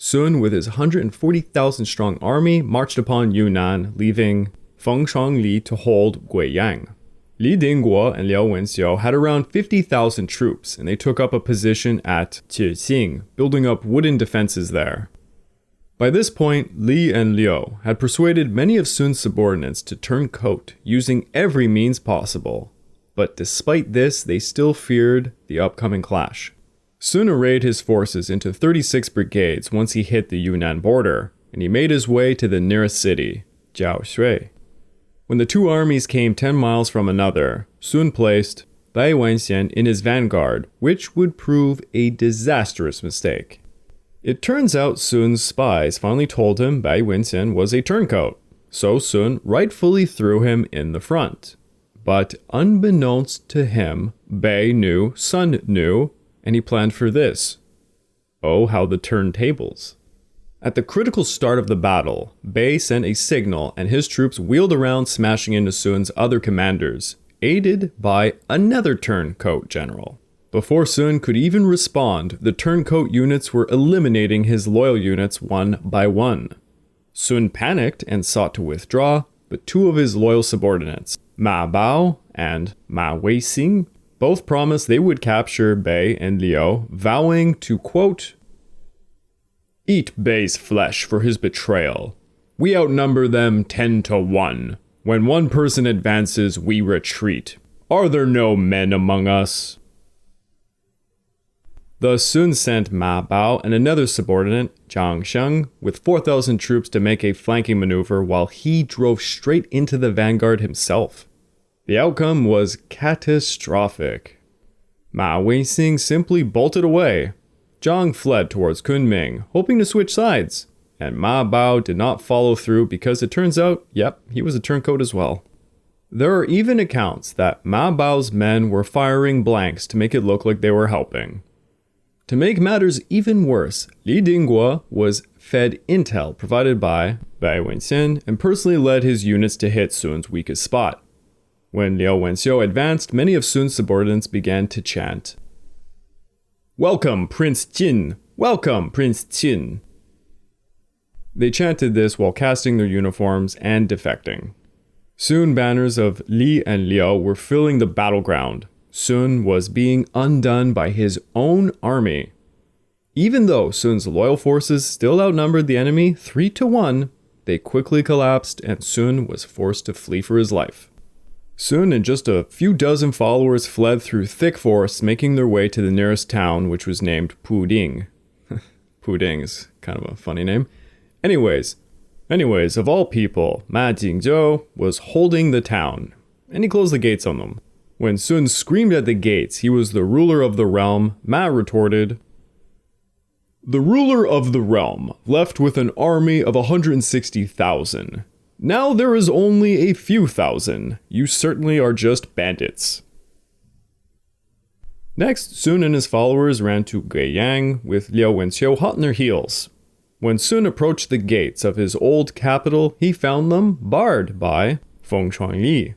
Sun, with his 140,000 strong army, marched upon Yunnan, leaving Feng Shangli to hold Guiyang. Li Dingguo and Liu Wenxiu had around 50,000 troops, and they took up a position at Qixing, building up wooden defenses there. By this point, Li and Liu had persuaded many of Sun's subordinates to turn coat, using every means possible. But despite this, they still feared the upcoming clash. Sun arrayed his forces into 36 brigades once he hit the Yunnan border, and he made his way to the nearest city, Jiaoshui. When the two armies came 10 miles from another, Sun placed Bai Wenxian in his vanguard, which would prove a disastrous mistake. It turns out Sun's spies finally told him Bai Wenxian was a turncoat, so Sun rightfully threw him in the front. But unbeknownst to him, Bai knew, Sun knew, and he planned for this. Oh, how the turntables. At the critical start of the battle, Bai sent a signal and his troops wheeled around, smashing into Sun's other commanders, aided by another turncoat general. Before Sun could even respond, the turncoat units were eliminating his loyal units one by one. Sun panicked and sought to withdraw, but two of his loyal subordinates, Ma Bao and Ma Weixing, both promised they would capture Bai and Liu, vowing to, quote, Eat Bai's flesh for his betrayal. We outnumber them 10-1. When one person advances, we retreat. Are there no men among us? Thus Sun sent Ma Bao and another subordinate, Zhang Sheng, with 4,000 troops to make a flanking maneuver while he drove straight into the vanguard himself. The outcome was catastrophic. Ma Weixing simply bolted away. Zhang fled towards Kunming, hoping to switch sides, and Ma Bao did not follow through because it turns out, yep, he was a turncoat as well. There are even accounts that Ma Bao's men were firing blanks to make it look like they were helping. To make matters even worse, Li Dingguo was fed intel provided by Bai Wenxian and personally led his units to hit Sun's weakest spot. When Liu Wenxiu advanced, many of Sun's subordinates began to chant, "Welcome, Prince Qin! Welcome, Prince Qin!" They chanted this while casting their uniforms and defecting. Soon banners of Li and Liu were filling the battleground. Sun was being undone by his own army. Even though Sun's loyal forces still outnumbered the enemy 3-1, they quickly collapsed and Sun was forced to flee for his life. Sun and just a few dozen followers fled through thick forests, making their way to the nearest town, which was named Puding. Puding is kind of a funny name. Anyways, of all people, Ma Jingzhou was holding the town, and he closed the gates on them. When Sun screamed at the gates he was the ruler of the realm, Ma retorted, "The ruler of the realm left with an army of 160,000. Now there is only a few thousand. You certainly are just bandits." Next, Sun and his followers ran to Guiyang with Liu Wenxiu hot on their heels. When Sun approached the gates of his old capital, he found them barred by Feng Chuanyi.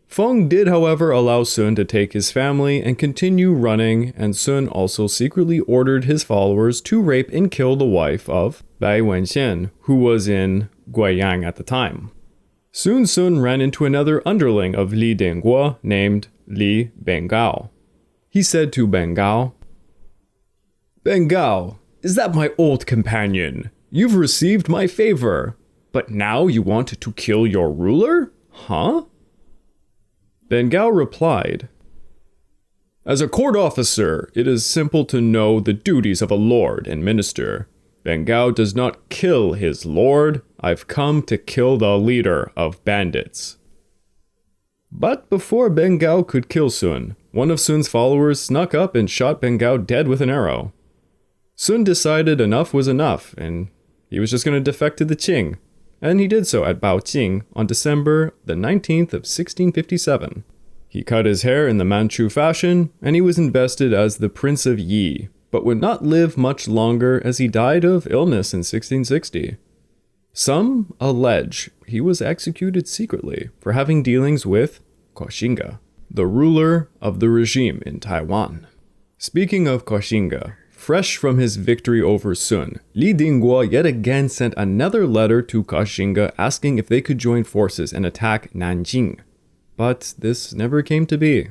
Feng did, however, allow Sun to take his family and continue running, and Sun also secretly ordered his followers to rape and kill the wife of Bai Wenxian, who was in Guiyang at the time. Soon Sun ran into another underling of Li Dingguo named Li Bengao. He said to Bengao, "Bengao, is that my old companion? You've received my favor, but now you want to kill your ruler? Huh?" Bengao replied, "As a court officer, it is simple to know the duties of a lord and minister. Bengao does not kill his lord. I've come to kill the leader of bandits." But before Bengao could kill Sun, one of Sun's followers snuck up and shot Bengao dead with an arrow. Sun decided enough was enough, and he was just going to defect to the Ching. And he did so at Baoqing on December the 19th of 1657. He cut his hair in the Manchu fashion, and he was invested as the Prince of Yi, but would not live much longer as he died of illness in 1660. Some allege he was executed secretly for having dealings with Koxinga, the ruler of the regime in Taiwan. Speaking of Koxinga, fresh from his victory over Sun, Li Dingguo yet again sent another letter to Koxinga asking if they could join forces and attack Nanjing. But this never came to be.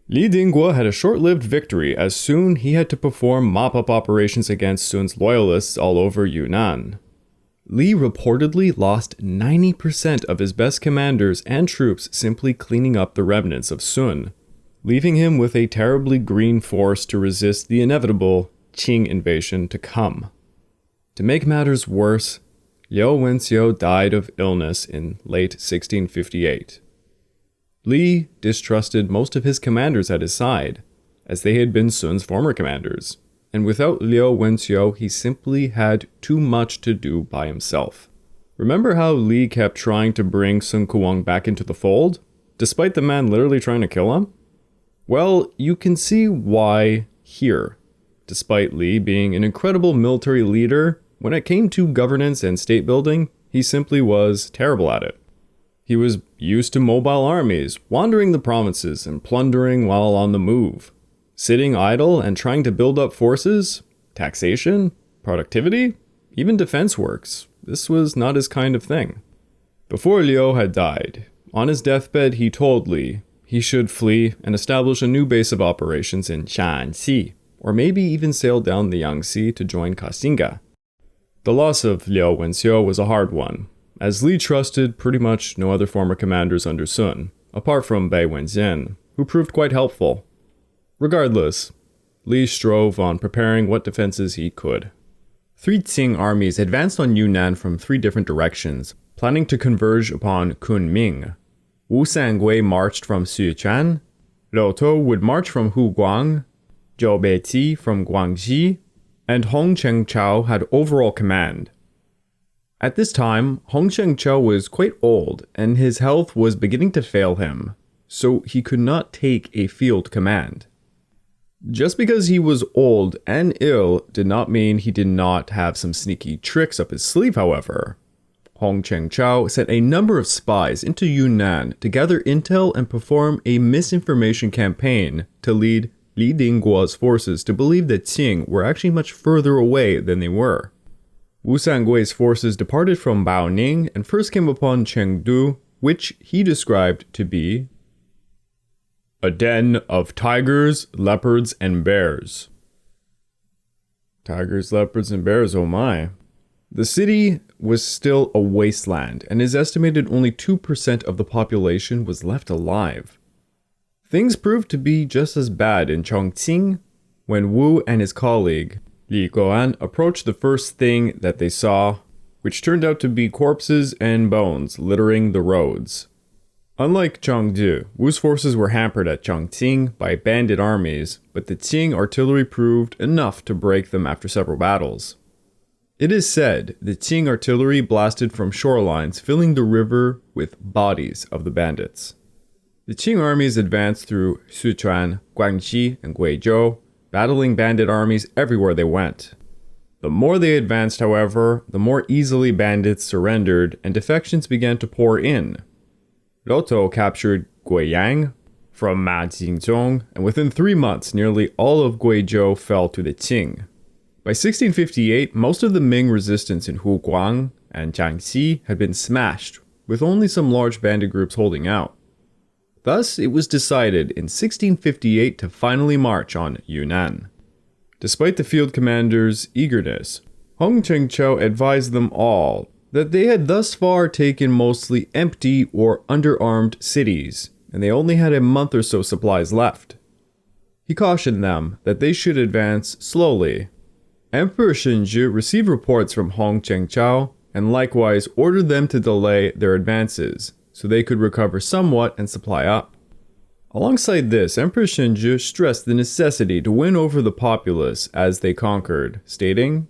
Li Dingguo had a short-lived victory as soon he had to perform mop-up operations against Sun's loyalists all over Yunnan. Li reportedly lost 90% of his best commanders and troops simply cleaning up the remnants of Sun, leaving him with a terribly green force to resist the inevitable Qing invasion to come. To make matters worse, Liu Wenxiu died of illness in late 1658. Li distrusted most of his commanders at his side, as they had been Sun's former commanders, and without Liu Wenxiu, he simply had too much to do by himself. Remember how Li kept trying to bring Sun Kewang back into the fold, despite the man literally trying to kill him? Well, you can see why here. Despite Li being an incredible military leader, when it came to governance and state building, he simply was terrible at it. He was used to mobile armies, wandering the provinces and plundering while on the move. Sitting idle and trying to build up forces, taxation, productivity, even defense works. This was not his kind of thing. Before Liu had died, on his deathbed he told Li he should flee and establish a new base of operations in Shanxi, or maybe even sail down the Yangtze to join Koxinga. The loss of Liao Wenxiu was a hard one, as Li trusted pretty much no other former commanders under Sun, apart from Bai Wenxian, who proved quite helpful. Regardless, Li strove on preparing what defenses he could. 3 Qing armies advanced on Yunnan from 3 different directions, planning to converge upon Kunming. Wu Sangui marched from Sichuan, Liu To would march from Huguang, Zhou Beiti from Guangxi, and Hong Chengchao had overall command. At this time, Hong Chengchao was quite old and his health was beginning to fail him, so he could not take a field command. Just because he was old and ill did not mean he did not have some sneaky tricks up his sleeve, however. Hong Chengchao sent a number of spies into Yunnan to gather intel and perform a misinformation campaign to lead Li Dingguo's forces to believe that Qing were actually much further away than they were. Wu Sangui's forces departed from Baoning and first came upon Chengdu, which he described to be a den of tigers, leopards, and bears. Tigers, leopards, and bears, oh my. The city was still a wasteland, and is estimated only 2% of the population was left alive. Things proved to be just as bad in Chongqing when Wu and his colleague, Li Dingguo, approached the first thing that they saw, which turned out to be corpses and bones littering the roads. Unlike Chengdu, Wu's forces were hampered at Chongqing by bandit armies, but the Qing artillery proved enough to break them after several battles. It is said the Qing artillery blasted from shorelines, filling the river with bodies of the bandits. The Qing armies advanced through Sichuan, Guangxi, and Guizhou, battling bandit armies everywhere they went. The more they advanced, however, the more easily bandits surrendered and defections began to pour in. Liu To captured Guiyang from Ma Jingzhong, and within 3 months, nearly all of Guizhou fell to the Qing. By 1658, most of the Ming resistance in Huguang and Jiangxi had been smashed, with only some large bandit groups holding out. Thus, it was decided in 1658 to finally march on Yunnan. Despite the field commander's eagerness, Hong Chengchao advised them all that they had thus far taken mostly empty or underarmed cities, and they only had a month or so supplies left. He cautioned them that they should advance slowly. Emperor Yongli received reports from Hong Chengchao and likewise ordered them to delay their advances, so they could recover somewhat and supply up. Alongside this, Emperor Yongli stressed the necessity to win over the populace as they conquered, stating,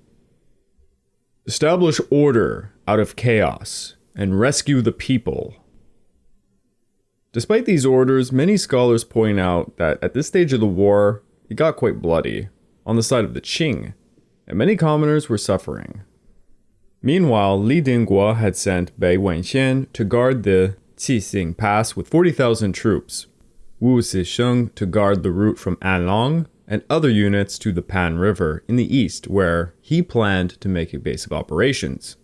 "Establish order out of chaos and rescue the people." Despite these orders, many scholars point out that at this stage of the war, it got quite bloody, on the side of the Qing, and many commoners were suffering. Meanwhile, Li Dingguo had sent Bai Wenxian to guard the Qixing Pass with 40,000 troops, Wu Zisheng to guard the route from Anlong, and other units to the Pan River in the east, where he planned to make a base of operations.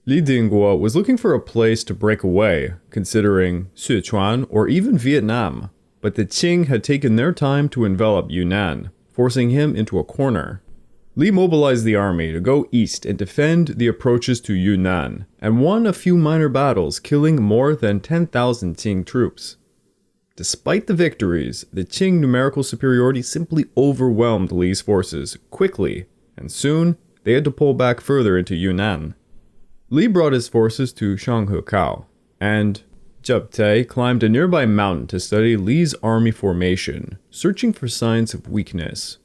Li Dingguo was looking for a place to break away, considering Sichuan or even Vietnam, but the Qing had taken their time to envelop Yunnan, forcing him into a corner. Li mobilized the army to go east and defend the approaches to Yunnan, and won a few minor battles, killing more than 10,000 Qing troops. Despite the victories, the Qing numerical superiority simply overwhelmed Li's forces quickly, and soon they had to pull back further into Yunnan. Li brought his forces to Shanghukou, and Zhebei climbed a nearby mountain to study Li's army formation, searching for signs of weakness.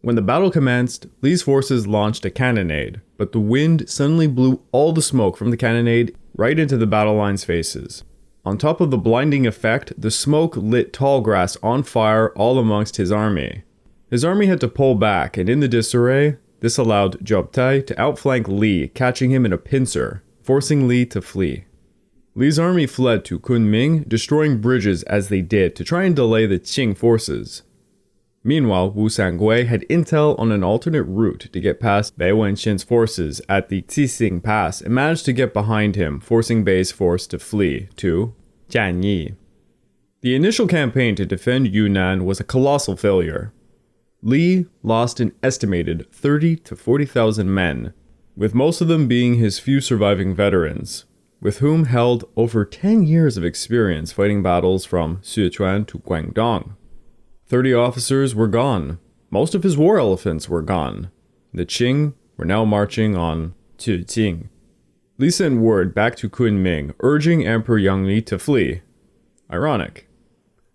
When the battle commenced, Li's forces launched a cannonade, but the wind suddenly blew all the smoke from the cannonade right into the battle line's faces. On top of the blinding effect, the smoke lit tall grass on fire all amongst his army. His army had to pull back, and in the disarray, this allowed Zhebei to outflank Li, catching him in a pincer, forcing Li to flee. Li's army fled to Kunming, destroying bridges as they did to try and delay the Qing forces. Meanwhile, Wu Sangui had intel on an alternate route to get past Bai Wenxian's forces at the Qixing Pass and managed to get behind him, forcing Bai's force to flee to Jianyi. The initial campaign to defend Yunnan was a colossal failure. Li lost an estimated 30 to 40,000 men, with most of them being his few surviving veterans, with whom held over 10 years of experience fighting battles from Sichuan to Guangdong. 30 officers were gone. Most of his war elephants were gone. The Ching were now marching on Ching. Li sent word back to Kunming, urging Emperor Yongli to flee. Ironic.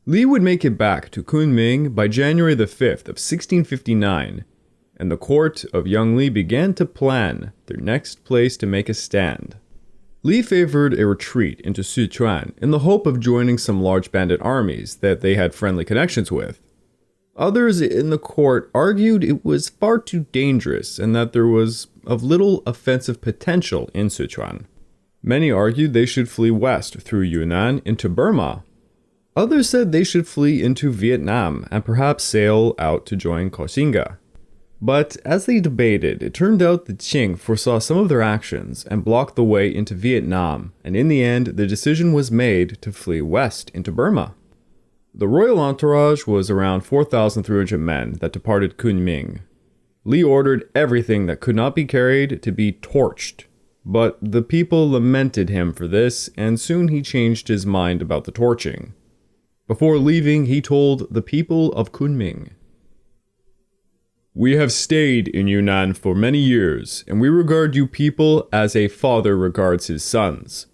Li would make it back to Kunming by January the 5th of 1659, and the court of Yongli began to plan their next place to make a stand. Li favored a retreat into Sichuan in the hope of joining some large bandit armies that they had friendly connections with. Others in the court argued it was far too dangerous and that there was of little offensive potential in Sichuan. Many argued they should flee west through Yunnan into Burma. Others said they should flee into Vietnam and perhaps sail out to join Koxinga. But as they debated, it turned out the Qing foresaw some of their actions and blocked the way into Vietnam, and in the end, the decision was made to flee west into Burma. The royal entourage was around 4,300 men that departed Kunming. Li ordered everything that could not be carried to be torched, but the people lamented him for this, and soon he changed his mind about the torching. Before leaving, he told the people of Kunming, "We have stayed in Yunnan for many years, and we regard you people as a father regards his sons.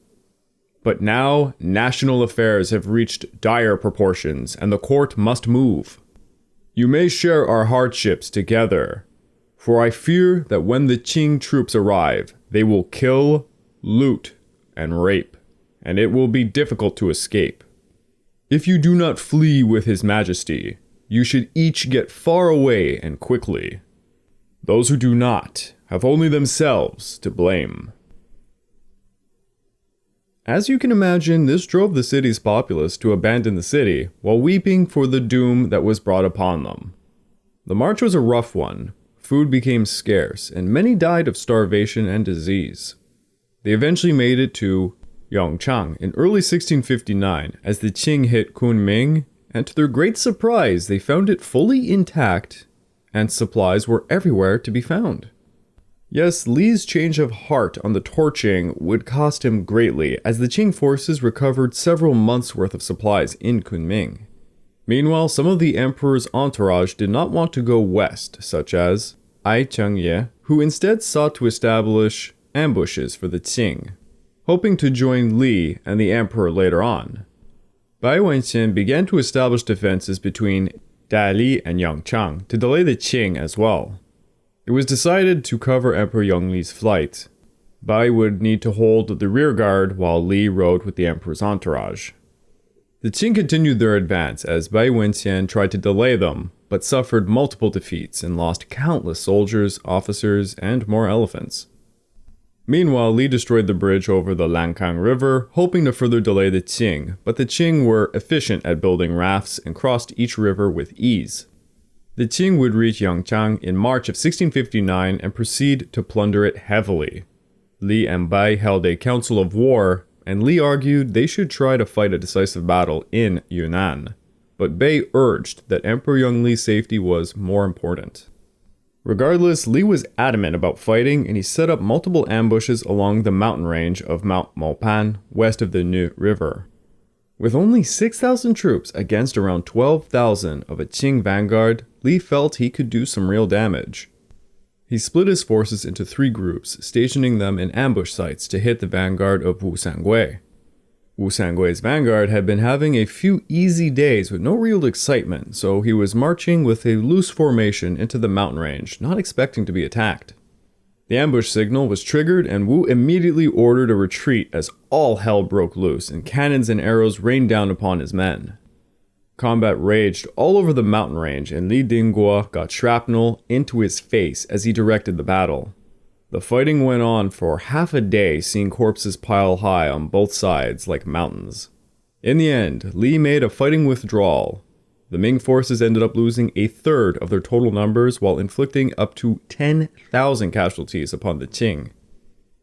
But now, national affairs have reached dire proportions, and the court must move. You may share our hardships together, for I fear that when the Qing troops arrive, they will kill, loot, and rape, and it will be difficult to escape. If you do not flee with His Majesty, you should each get far away and quickly. Those who do not have only themselves to blame." As you can imagine, this drove the city's populace to abandon the city while weeping for the doom that was brought upon them. The march was a rough one. Food became scarce, and many died of starvation and disease. They eventually made it to Yongchang in early 1659 as the Qing hit Kunming, and to their great surprise, they found it fully intact, and supplies were everywhere to be found. Yes, Li's change of heart on the torching would cost him greatly, as the Qing forces recovered several months' worth of supplies in Kunming. Meanwhile, some of the emperor's entourage did not want to go west, such as Ai Chengye, who instead sought to establish ambushes for the Qing, hoping to join Li and the emperor later on. Bai Wenxian began to establish defenses between Dali and Yangchang to delay the Qing as well. It was decided to cover Emperor Yongli's flight. Bai would need to hold the rear guard while Li rode with the emperor's entourage. The Qing continued their advance as Bai Wenxian tried to delay them, but suffered multiple defeats and lost countless soldiers, officers, and more elephants. Meanwhile, Li destroyed the bridge over the Lancang River, hoping to further delay the Qing, but the Qing were efficient at building rafts and crossed each river with ease. The Qing would reach Yangchang in March of 1659 and proceed to plunder it heavily. Li and Bai held a council of war, and Li argued they should try to fight a decisive battle in Yunnan, but Bai urged that Emperor Yongli's safety was more important. Regardless, Li was adamant about fighting, and he set up multiple ambushes along the mountain range of Mount Mopan, west of the Nu River. With only 6,000 troops against around 12,000 of a Qing vanguard, Li felt he could do some real damage. He split his forces into 3 groups, stationing them in ambush sites to hit the vanguard of Wu Sangui. Wu Sangui's vanguard had been having a few easy days with no real excitement, so he was marching with a loose formation into the mountain range, not expecting to be attacked. The ambush signal was triggered, and Wu immediately ordered a retreat as all hell broke loose and cannons and arrows rained down upon his men. Combat raged all over the mountain range, and Li Dingguo got shrapnel into his face as he directed the battle. The fighting went on for half a day, seeing corpses pile high on both sides like mountains. In the end, Li made a fighting withdrawal. The Ming forces ended up losing a third of their total numbers while inflicting up to 10,000 casualties upon the Qing.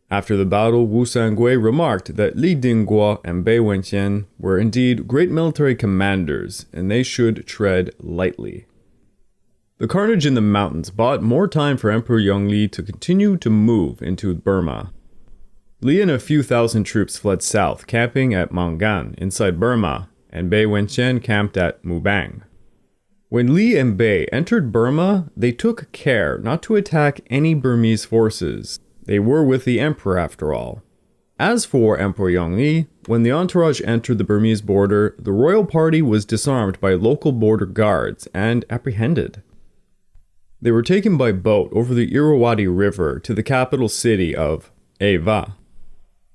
After the battle, Wu Sangui remarked that Li Dingguo and Bai Wenxian were indeed great military commanders, and they should tread lightly. The carnage in the mountains bought more time for Emperor Yongli to continue to move into Burma. Li and a few thousand troops fled south, camping at Mangan inside Burma, and Bei Wenqian camped at Mubang. When Li and Bei entered Burma, they took care not to attack any Burmese forces. They were with the emperor after all. As for Emperor Yongli, when the entourage entered the Burmese border, the royal party was disarmed by local border guards and apprehended. They were taken by boat over the Irrawaddy River to the capital city of Ava.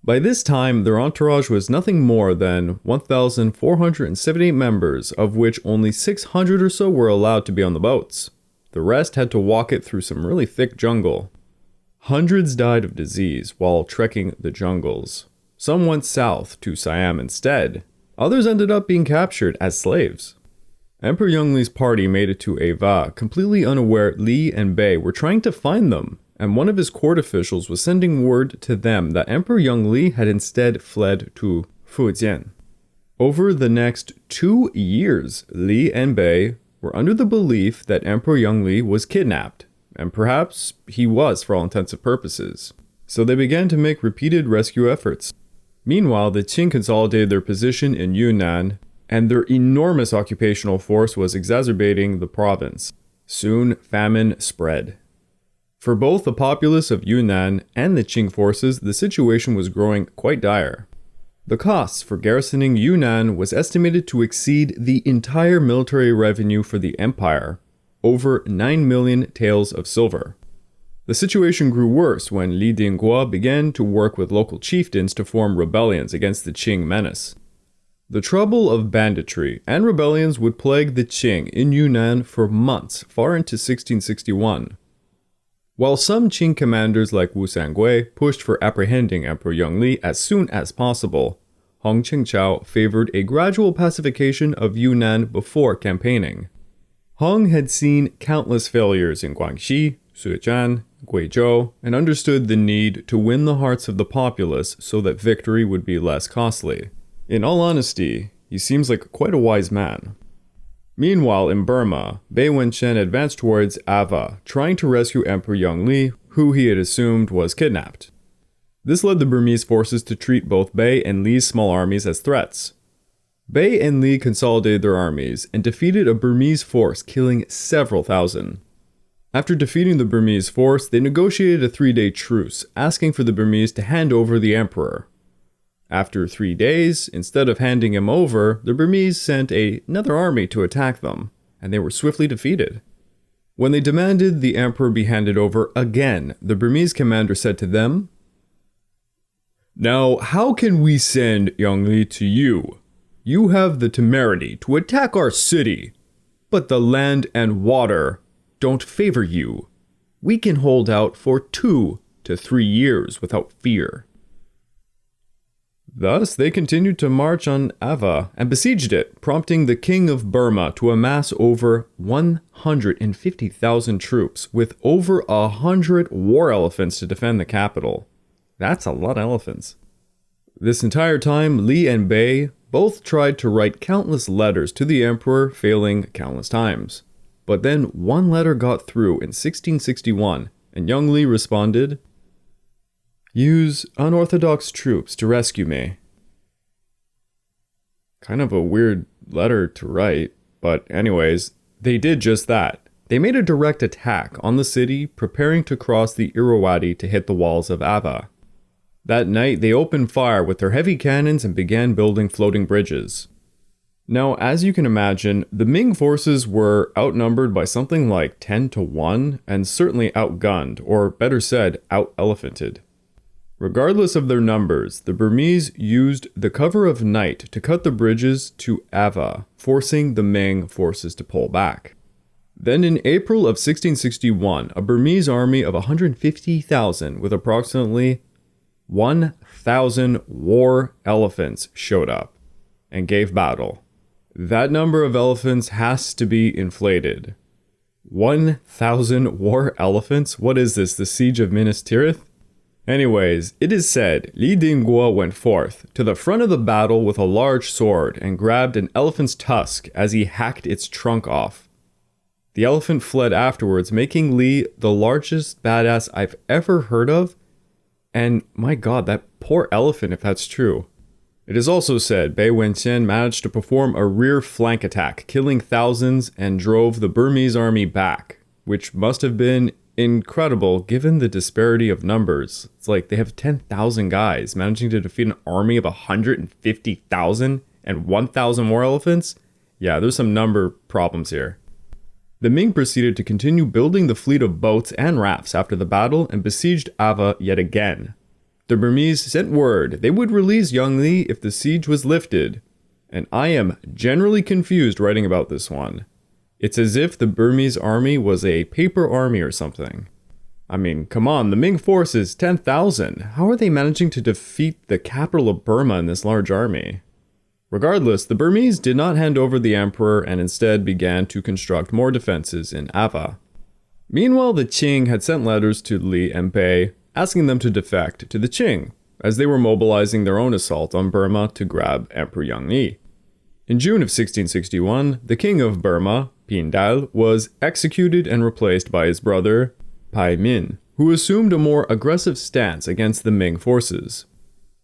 By this time, their entourage was nothing more than 1,478 members, of which only 600 or so were allowed to be on the boats. The rest had to walk it through some really thick jungle. Hundreds died of disease while trekking the jungles. Some went south to Siam instead. Others ended up being captured as slaves. Emperor Yongli's party made it to Ava, completely unaware Li and Bei were trying to find them, and one of his court officials was sending word to them that Emperor Yongli had instead fled to Fujian. Over the next 2 years, Li and Bei were under the belief that Emperor Yongli was kidnapped, and perhaps he was for all intents and purposes. So they began to make repeated rescue efforts. Meanwhile, the Ching consolidated their position in Yunnan, and their enormous occupational force was exacerbating the province. Soon, famine spread. For both the populace of Yunnan and the Qing forces, the situation was growing quite dire. The costs for garrisoning Yunnan was estimated to exceed the entire military revenue for the empire, over 9 million taels of silver. The situation grew worse when Li Dingguo began to work with local chieftains to form rebellions against the Qing menace. The trouble of banditry and rebellions would plague the Qing in Yunnan for months, far into 1661. While some Qing commanders like Wu Sangui pushed for apprehending Emperor Yongli as soon as possible, Hong Qingqiao favored a gradual pacification of Yunnan before campaigning. Hong had seen countless failures in Guangxi, Sichuan, Guizhou, and understood the need to win the hearts of the populace so that victory would be less costly. In all honesty, he seems like quite a wise man. Meanwhile, in Burma, Bei Wenqian advanced towards Ava, trying to rescue Emperor Yongli, who he had assumed was kidnapped. This led the Burmese forces to treat both Bei and Li's small armies as threats. Bei and Li consolidated their armies and defeated a Burmese force, killing several thousand. After defeating the Burmese force, they negotiated a 3-day truce, asking for the Burmese to hand over the emperor. After 3 days, instead of handing him over, the Burmese sent another army to attack them, and they were swiftly defeated. When they demanded the emperor be handed over again, the Burmese commander said to them, "Now, how can we send Yongli to you? You have the temerity to attack our city, but the land and water don't favor you. We can hold out for 2 to 3 years without fear." Thus, they continued to march on Ava and besieged it, prompting the king of Burma to amass over 150,000 troops with over 100 war elephants to defend the capital. That's a lot of elephants. This entire time, Li and Bei both tried to write countless letters to the emperor, failing countless times. But then one letter got through in 1661, and Yongli responded, "Use unorthodox troops to rescue me." Kind of a weird letter to write, but anyways, they did just that. They made a direct attack on the city, preparing to cross the Irrawaddy to hit the walls of Ava. That night, they opened fire with their heavy cannons and began building floating bridges. Now, as you can imagine, the Ming forces were outnumbered by something like 10 to 1, and certainly outgunned, or better said, out-elephanted. Regardless of their numbers, the Burmese used the cover of night to cut the bridges to Ava, forcing the Ming forces to pull back. Then in April of 1661, a Burmese army of 150,000 with approximately 1,000 war elephants showed up and gave battle. That number of elephants has to be inflated. 1,000 war elephants? What is this, the siege of Minas Tirith? Anyways, it is said Li Dingguo went forth to the front of the battle with a large sword and grabbed an elephant's tusk as he hacked its trunk off. The elephant fled afterwards, making Li the largest badass I've ever heard of. And my god, that poor elephant if that's true. It is also said Bai Wenxian managed to perform a rear flank attack, killing thousands and drove the Burmese army back, which must have been incredible given the disparity of numbers. It's like they have 10,000 guys managing to defeat an army of 150,000 and 1,000 more elephants? Yeah, there's some number problems here. The Ming proceeded to continue building the fleet of boats and rafts after the battle and besieged Ava yet again. The Burmese sent word they would release Yongli if the siege was lifted, and I am generally confused writing about this one. It's as if the Burmese army was a paper army or something. I mean, come on, the Ming force is 10,000. How are they managing to defeat the capital of Burma in this large army? Regardless, the Burmese did not hand over the emperor and instead began to construct more defenses in Ava. Meanwhile, the Ching had sent letters to Li and Ba asking them to defect to the Ching, as they were mobilizing their own assault on Burma to grab Emperor Yongli. In June of 1661, the king of Burma, Pindal, was executed and replaced by his brother, Pai Min, who assumed a more aggressive stance against the Ming forces.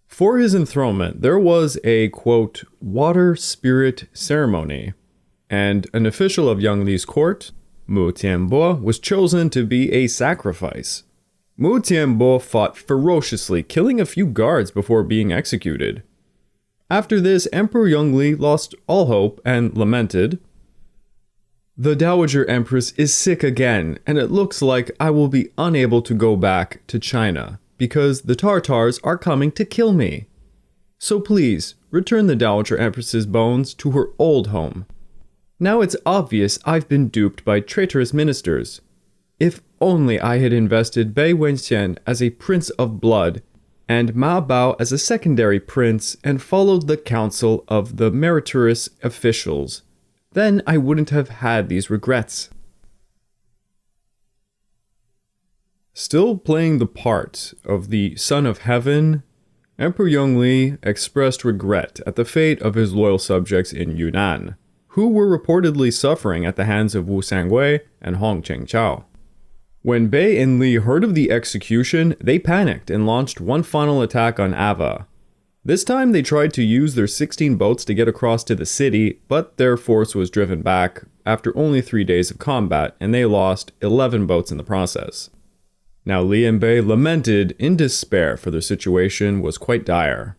For his enthronement, there was a, quote, water spirit ceremony, and an official of Yongli's court, Mu Tianbo, was chosen to be a sacrifice. Mu Tianbo fought ferociously, killing a few guards before being executed. After this, Emperor Yongli lost all hope and lamented, "The Dowager Empress is sick again, and it looks like I will be unable to go back to China, because the Tartars are coming to kill me. So please, return the Dowager Empress's bones to her old home. Now it's obvious I've been duped by traitorous ministers. If only I had invested Bai Wenxian as a prince of blood, and Ma Bao as a secondary prince, and followed the counsel of the meritorious officials, then I wouldn't have had these regrets." Still playing the part of the Son of Heaven, Emperor Yongli expressed regret at the fate of his loyal subjects in Yunnan, who were reportedly suffering at the hands of Wu Sangui and Hong Chengchao. When Bai and Li heard of the execution, they panicked and launched one final attack on Ava. This time they tried to use their 16 boats to get across to the city, but their force was driven back after only 3 days of combat, and they lost 11 boats in the process. Now Li and Bai lamented in despair, for their situation was quite dire.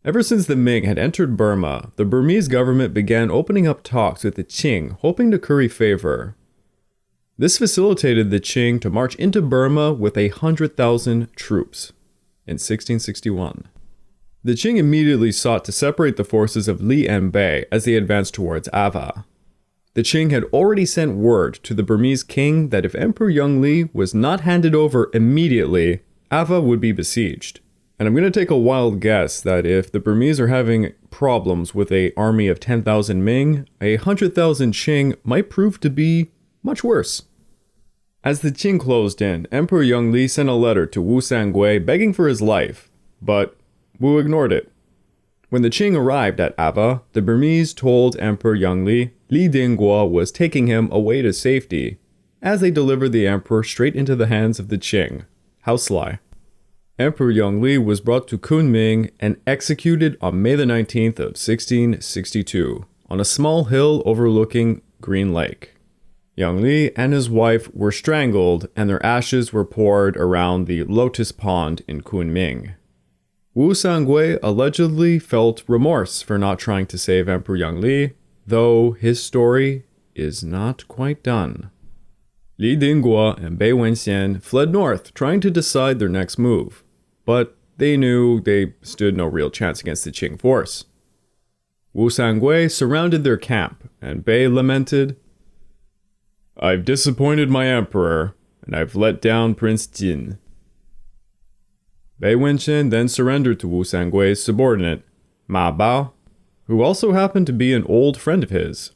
Ever since the Ming had entered Burma, the Burmese government began opening up talks with the Ching, hoping to curry favor. This facilitated the Ching to march into Burma with 100,000 troops in 1661. The Ching immediately sought to separate the forces of Li and Bai as they advanced towards Ava. The Ching had already sent word to the Burmese king that if Emperor Yongli was not handed over immediately, Ava would be besieged. And I'm going to take a wild guess that if the Burmese are having problems with an army of 10,000 Ming, 100,000 Ching might prove to be much worse. As the Qing closed in, Emperor Yongli sent a letter to Wu Sangui begging for his life, but Wu ignored it. When the Qing arrived at Ava, the Burmese told Emperor Yongli Li Dingguo was taking him away to safety, as they delivered the emperor straight into the hands of the Qing. How sly. Emperor Yongli was brought to Kunming and executed on May the 19th of 1662 on a small hill overlooking Green Lake. Yongli and his wife were strangled, and their ashes were poured around the Lotus Pond in Kunming. Wu Sangui allegedly felt remorse for not trying to save Emperor Yongli, though his story is not quite done. Li Dingguo and Bai Wenxian fled north, trying to decide their next move, but they knew they stood no real chance against the Qing force. Wu Sangui surrounded their camp, and Bai lamented, "I've disappointed my emperor, and I've let down Prince Jin." Bai Wenxian then surrendered to Wu Sangui's subordinate, Ma Bao, who also happened to be an old friend of his.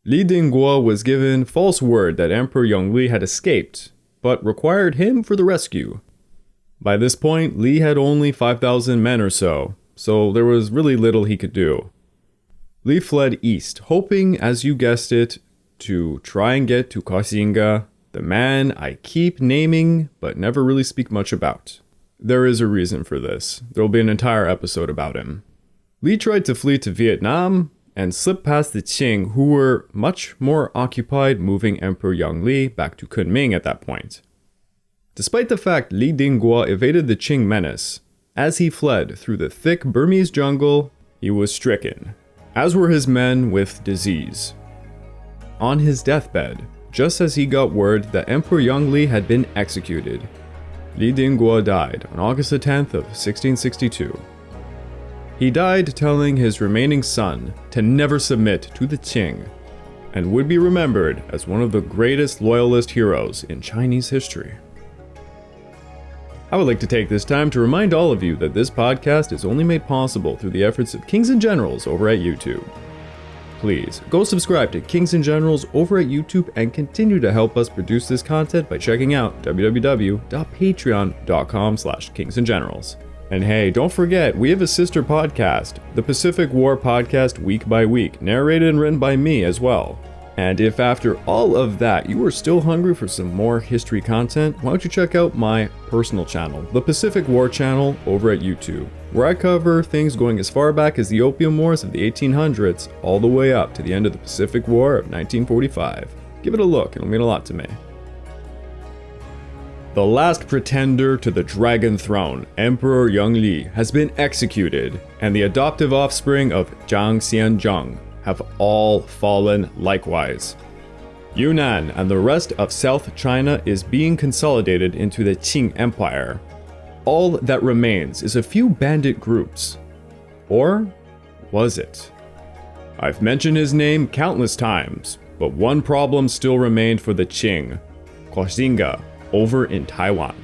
Li Dingguo was given false word that Emperor Yongli had escaped, but required him for the rescue. By this point, Li had only 5,000 men or so there was really little he could do. Li fled east, hoping, as you guessed it, to try and get to Koxinga, the man I keep naming but never really speak much about. There is a reason for this. There will be an entire episode about him. Li tried to flee to Vietnam and slipped past the Ching, who were much more occupied moving Emperor Yongli back to Kunming at that point. Despite the fact Li Dingguo evaded the Qing menace, as he fled through the thick Burmese jungle, he was stricken, as were his men, with disease. On his deathbed, just as he got word that Emperor Yongli had been executed, Li Dingguo died on August 10th of 1662. He died telling his remaining son to never submit to the Qing, and would be remembered as one of the greatest loyalist heroes in Chinese history. I would like to take this time to remind all of you that this podcast is only made possible through the efforts of Kings and Generals over at YouTube. Please go subscribe to Kings and Generals over at YouTube and continue to help us produce this content by checking out www.patreon.com/kingsandgenerals. And hey, don't forget, we have a sister podcast, the Pacific War Podcast Week by Week, narrated and written by me as well. And if after all of that you are still hungry for some more history content, why don't you check out my personal channel, the Pacific War Channel over at YouTube, where I cover things going as far back as the Opium Wars of the 1800s all the way up to the end of the Pacific War of 1945. Give it a look, it'll mean a lot to me. The last pretender to the Dragon Throne, Emperor Yongli, has been executed, and the adoptive offspring of Zhang Xianzhang have all fallen likewise. Yunnan and the rest of South China is being consolidated into the Qing Empire. All that remains is a few bandit groups. Or was it? I've mentioned his name countless times, but one problem still remained for the Qing: Koxinga over in Taiwan.